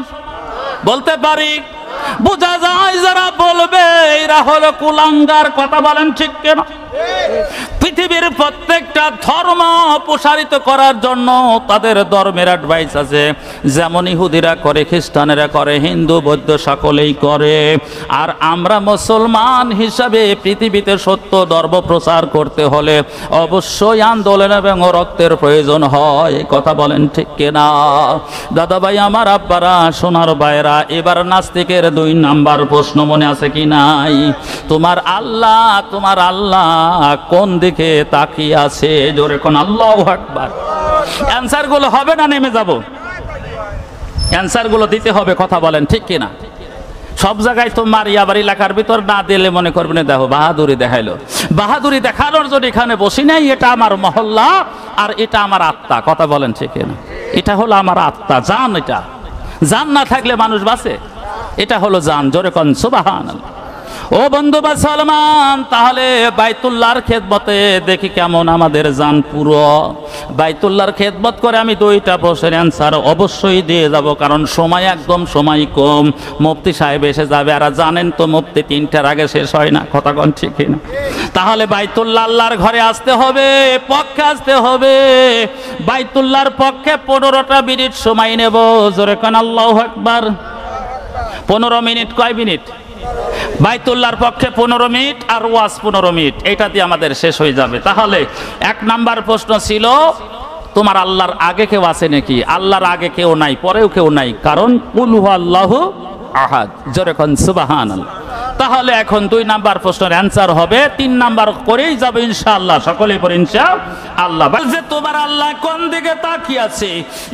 বলতে পারি? বোঝা যায় যারা বলবে এরা হলো কুলাঙ্গার। কথা বলেন ঠিক কেন? পৃথিবীর প্রত্যেকটা ধর্ম প্রসারিত করার জন্য তাদের ধর্মের অ্যাডভাইস আছে। যেমন ইহুদিরা করে, খ্রিস্টানেরা করে, হিন্দু বৌদ্ধ সকলেই করে। আর আমরা মুসলমান হিসাবে পৃথিবীতে সত্য ধর্ম প্রচার করতে হলে অবশ্যই আন্দোলন এবং রক্তের প্রয়োজন হয়। কথা বলেন ঠিক কিনা? দাদা ভাই আমার, আব্বারা, সোনার ভাইরা, এবার নাস্তিকের 2 নাম্বার প্রশ্ন মনে আছে কি নাই? তোমার আল্লাহ কোন দিকে তাকিয়ে আছে? জোরে কোন আল্লাহু আকবার। অ্যানসার গুলো হবে না নেমে যাব? অ্যানসার গুলো দিতে হবে। কথা বলেন ঠিক কিনা? সব জায়গায় তো মারিয়াবার এলাকার ভিতর না দিলে মনে করবেন দেখো বাহাদুরি দেখাইলো। বাহাদুরি দেখানোর জন্য এখানে বসি নাই। এটা আমার মহল্লা আর এটা আমার আত্মা। কথা বলেন ঠিক কিনা? এটা হলো আমার আত্মা, জান। এটা জান না থাকলে মানুষ বাঁচে? এটা হলো জান। জোরে কোন সুবহানাল্লাহ। ও বন্ধু মুসলমান, তাহলে বাইতুল্লাহর খেদমতে দেখি কেমন আমাদের জান পুরো। বাইতুল্লাহর খেদমত করে আমি 2টা প্রশ্নের অ্যান্সার অবশ্যই দিয়ে যাব, কারণ সময় একদম সময় কম। মুফতি সাহেব এসে যাবে, আর জানেন তো মুফতি 3টার আগে শেষ হয় না। কথা কোন ঠিক না? তাহলে বাইতুল্লাহ আল্লাহর ঘরে আসতে হবে, পক্ষে আসতে হবে। বাইতুল্লাহর পক্ষে 15টা মিনিট সময় নেব। জোরে কোন আল্লাহু আকবার। 15 মিনিট। কয় মিনিট? বাইতুল্লাহর পক্ষে 15 মিনিট আর ওয়াজ 15 মিনিট। এটা দিয়ে আমাদের শেষ হয়ে যাবে। তাহলে 1 নাম্বার প্রশ্ন ছিল, তোমার আল্লাহর আগে কেউ আছে নাকি? আল্লাহর আগে কেউ নাই, পরেও কেউ নাই, কারণ কুল হুয়াল্লাহু আহাদ। জোরে কোন সুবহানাল্লাহ। তাহলে এখন 2 নাম্বার প্রশ্নের অ্যান্সার হবে। 3 নাম্বার করেই যাবে ইনশাআল্লাহ। সকলেই পড়ে ইনশাআল্লাহ। বলছে তোমার আল্লাহ কোন দিকে তাকিয়ে আছে?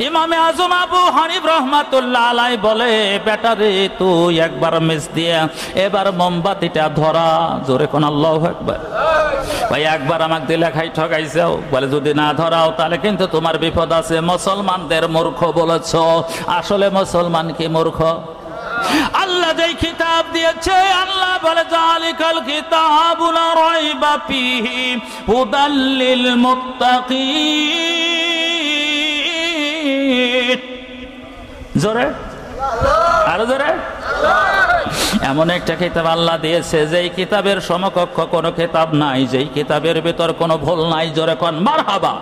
ইমামে আজম আবু হানিফ রাহমাতুল্লাহ আলাইহি বলে, বেটা রে তুই একবার মেস দিয়ে এবার মোমবাতিটা ধরা। জোরে কোন আল্লাহু আকবার। ভাই একবার আমাকে দিলে খাই ঠকাইছাও। বলে যদি না ধরাও তাহলে কিন্তু তোমার বিপদ আছে। মুসলমানদের মূর্খ বলেছ, আসলে মুসলমান কি মূর্খ? আল্লাহ যেই কিতাব দিয়েছে, আল্লাহ বলে জালিকাল কিতাবু লা রাইবা ফীহি হুদাল লিল মুত্তাকিন। জোরে আরো জোরে। এমন একটা কিতাব আল্লাহ দিয়েছে যেই কিতাবের সমকক্ষ কোনো কিতাব নাই, যেই কিতাবের ভিতর কোনো ভুল নাই। জোরে কোন মারহাবা।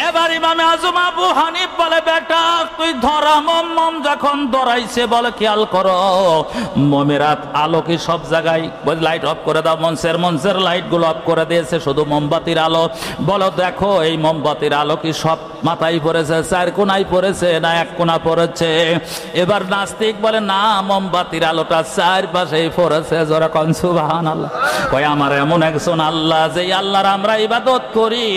এবার ইমামে আজম আবু হানিফ বলে, বেটা তুই ধরা। মম যখন ধরাইছে বলে খেয়াল করো, মমের আলো কি সব জায়গায়? লাইট অফ করে দাও। মঞ্চের লাইট গুলো অফ করে দিয়েছে, শুধু মোমবাতির আলো। বলো দেখো এই মোমবাতির আলো কি সব মাথায় পড়েছে, 4 কোনায় পড়েছে না 1 কোনা পড়েছে? এবার নাস্তিক বলে না, মোমবাতির আলোটা 4 পাশেই পড়েছে। জোরে কোন সুবহানাল্লাহ। কই আমার এমন একজন আল্লাহ, যেই আল্লাহর আমরা ইবাদত করি,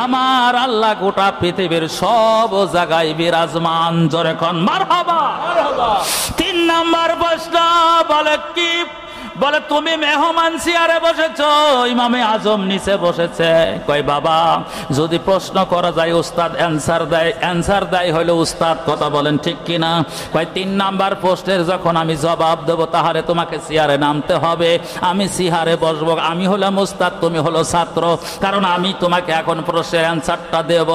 আমার আল্লাহ গোটা পৃথিবীর সব জায়গায় বিরাজমান। জোরে কোন মারহাবা। 3 নাম্বার প্রশ্ন বলে কি? বলে তুমি মেহমান চেয়ারে বসেছ, ইমামে আজম নিচে বসেছে। কই বাবা যদি প্রশ্ন করা যায় উস্তাদ অ্যান্সার দেয় হলো উস্তাদ। কথা বলেন ঠিক কিনা? কই 3 নাম্বার প্রশ্নের যখন আমি জবাব দেবো তাহলে তোমাকে চেয়ারে নামতে হবে, আমি চেয়ারে বসবো। আমি হলাম উস্তাদ, তুমি হলো ছাত্র, কারণ আমি তোমাকে এখন প্রশ্নের অ্যান্সারটা দেব।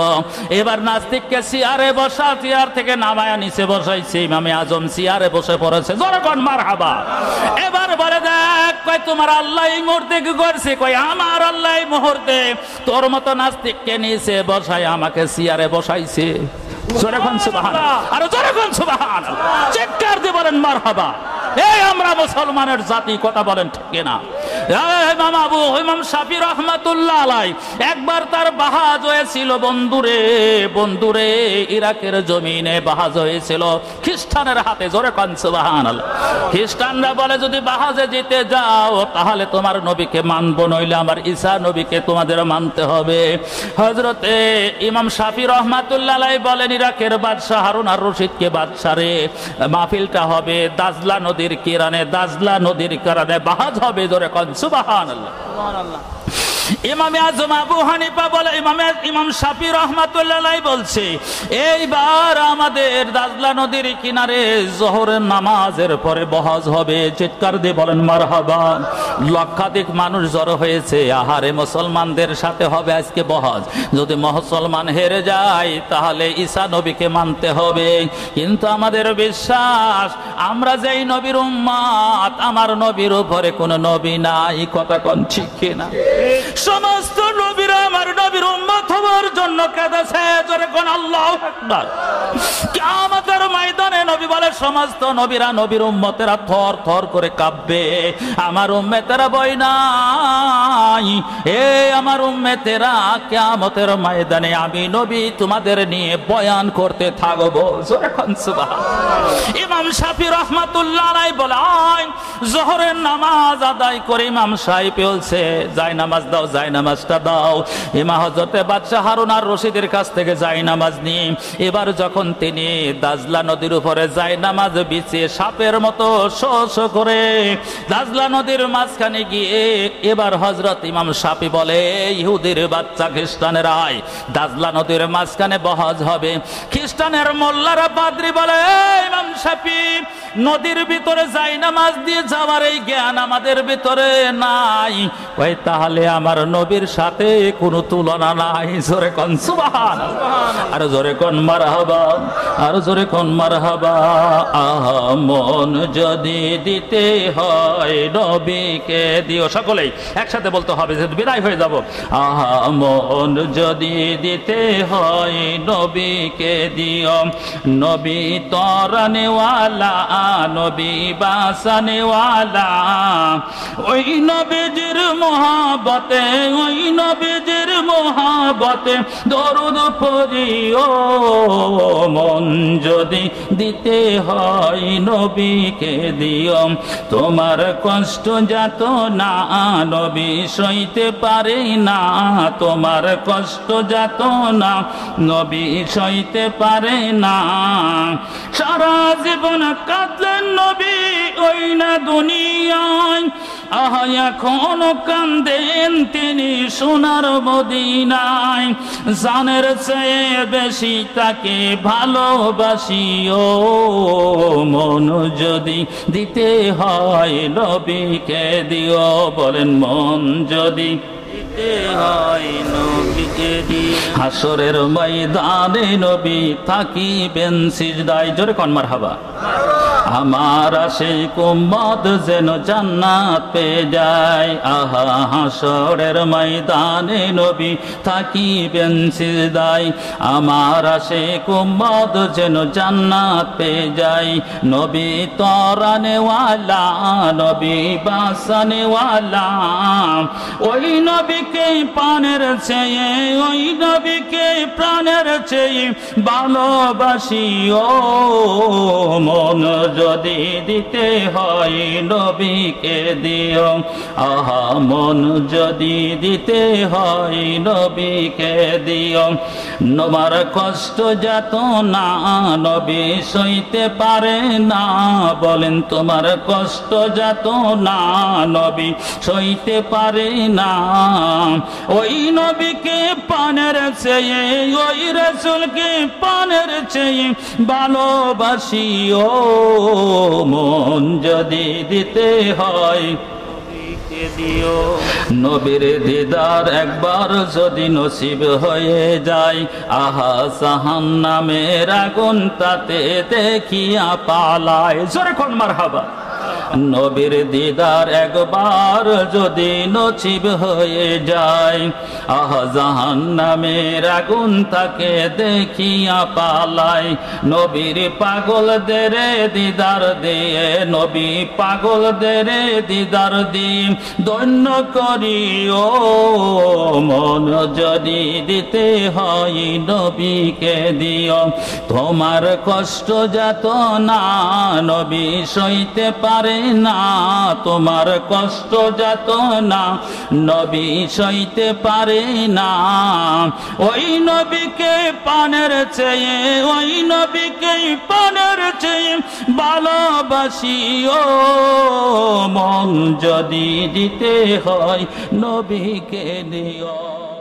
এবার নাস্তিককে চেয়ারে বসা, চেয়ার থেকে নামায়া নিচে বসাইছে। ইমামে আজম চেয়ারে বসে পড়েছে। জোরে কোন মারহাবা। এবার বলে কই তোমার আল্লাহ এই মুহূর্তে কি করছে? কই আমার আল্লাহ এই মুহূর্তে তোর মতো নাস্তিককে নিচে বসাই আমাকে চেয়ারে বসাইছে। জোরে কোন সুবহানাল্লাহ। আর জোরে কোন সুবহানাল্লাহ। চিৎকার দিয়ে বলেন মারহাবা। এই আমরা মুসলমানের জাতি, কথা বলেন ঠিক না? ইমাম আবু ইমাম শাফি রাহমাতুল্লাহ আলাই একবার তার বাহাজ হয়েছিল, বন্ধুরে বন্ধুরে, ইরাকের জমিনে বাহাজ হয়েছিল খ্রিস্টানের হাতে। জোরে কোন সুবহানাল্লাহ। খ্রিস্টানরা বলে যদি বাহাজে যেতে যাও তাহলে তোমার নবীকে মানবো, নইলে আমার ঈসা নবীকে তোমাদের মানতে হবে। হযরতে ইমাম শাফি রাহমাতুল্লাহ আলাই বলেন, ইরাকের বাদশা হারুন আর রশিদকে বাদশা রে, মাহফিলটা হবে দাজলা নদীর কিরানে, দাজলা নদীর কিরানে বাহাজ হবে। জোরে কোন সুবহানাল্লাহ। সুবহানাল্লাহ। ইমাম আজম আবু হানিফা বলে, ইমাম শাফি রাহমাতুল্লাহ আলাইহি বলছে এইবার আমাদের দাজলা নদীর কিনারে যোহরের নামাজের পরে বহাজ হবে। চিৎকার দিয়ে বলেন মারহাবা। লক্ষাধিক মানুষ জড়ো হয়েছে, আহারে মুসলমানদের সাথে হবে আজকে বহাজ। যদি মুসলমান হেরে যায় তাহলে ঈসা নবীকে মানতে হবে। কিন্তু আমাদের বিশ্বাস আমরা যেই নবীর উম্মত, আমার নবীর উপরে কোনো নবী নাই। কথা কোন ঠিক কিনা? সমস্ত নবীরা আমার নবীর উম্মত হওয়ার জন্য কাঁদেছে। জোরে কোন আল্লাহু আকবার। কিয়ামতের ময়দানে নবী বলে সমস্ত নবীরা, নবীর উম্মতেরা থর থর করে কাঁপবে, আমার উম্মতেরা ভয় নাই। এ আমার উম্মতেরা, কিয়ামতের ময়দানে আমি নবী তোমাদের নিয়ে বয়ান করতে থাকবো। জোরে কোন সুবহানাল্লাহ। ইমাম শাফি রাহমাতুল্লাহ আলাইহি বলে যোহরের নামাজ আদায় করে ইমাম সাহেব বলছে যাই নামাজ দাও, যাই নামাজটা দাও। ইমাম হযরতে বাদশা হারুন আর রশিদের কাছ থেকে যাই নামাজ নিয়ে এবার যখন তিনি দাজলা নদীর উপরে যাই নামাজ বিছিয়ে সাপের মতো শো শো করে দাজলা নদীর মাঝখানে গিয়ে এবার হযরত ইমাম শাফি বলে, ইহুদির বাচ্চা খ্রিস্টানেরা আয়, দাজলা নদীর মাঝখানে বহাজ হবে। খ্রিস্টানের মোল্লারা পাদ্রী বলে, ইমাম শাফি নদীর ভিতরে যাই নামাজ দিয়ে যাওয়ার এই জ্ঞান আমাদের ভিতরে নাই। ওই তাহলে আমার নবীর সাথে কোনো তুলনা নাই। জোরে কোন সুবহানাল্লাহ। আর জোরে কোন মারহাবা, আর জোরে কোন মারহাবা। আহা মন যদি দিতে হয় নবীকে দিও। সকলেই একসাথে বলতে হবে, যে বিদায় হয়ে যাব। আহা মন যদি দিতে হয় নবীকে দিও, নবী তরানেওয়ালা, নবী বাসানেওয়ালা। ওই নবীজির মহাবতে, ওই নবীজির মহাবতে দরুদ পড়িও। মন যদি দিতে হয় নবীকে দিও, তোমার কষ্ট যত না নবী সইতে পারে না, তোমার কষ্ট যত না নবী সইতে পারে না। সারা জীবন কাঁদলেন নবী ওই না দুনিয়ায়, আহা এখনো কান্দেন তিনি সোনার মদিনায়। জানের চেয়ে বেশি তাকে ভালোবাসি, ও মন যদি দিতে হয় নবীকে দিও। বলেন মন যদি দিতে হয় নবীকে দিও। হাসরের ময়দানে নবী থাকিবেন সিজদায়। জোরে কোন মারহাবা। আমার আশিক উম্মত যেন জান্নাত পেয়ে যায়। আহা হাসরের ময়দানে নবী থাকিবেন সিজদায়, আমার আশিক উম্মত যেন জান্নাত পেয়ে যায়। নবী তরানেওয়ালা, নবী বাসানেওয়ালা। ওই নবীকে প্রাণের চেয়ে, ওই নবীকে প্রাণের চেয়ে ভালোবাসি। ও মন যদি দিতে হয় নবীকে দিও, আহা মন যদি দিতে হয় নবীকে দিও। তোমার কষ্ট যত না নবী সইতে পারে না। বলেন তোমার কষ্ট যত না নবী সইতে পারে না। ওই নবীকে পানের চেয়ে, ওই রাসূলকে পানের চেয়ে ভালোবাসি। ও মন যদি দিতে হয় নবীকে দিও। নবীর দিদার একবার যদি নসিব হয়ে যায়, আহা জাহান্নামের আগুন তাতে দেখিয়া পালায়। জোরে কোন মারহাবা। নবীর দিদার একবার যদি নসিব হয়ে যায়, আহ জাহান্নামের আগুন তাকে দেখিয়া পালায়। নবীর পাগলদের দিদার দিয়ে, নবী পাগলদের দিদার দিয়ে ধন্য করিও মন, যদি দিতে হয় নবীকে দিও। তোমার কষ্ট যত না নবী সইতে পারে না, তোমার কষ্ট যত না নবী সইতে পারে না। ওই নবীকে পানের চেয়ে, ওই নবীকে পানের চেয়ে ভালোবাসিও মন, যদি দিতে হয় নবীকে দিও।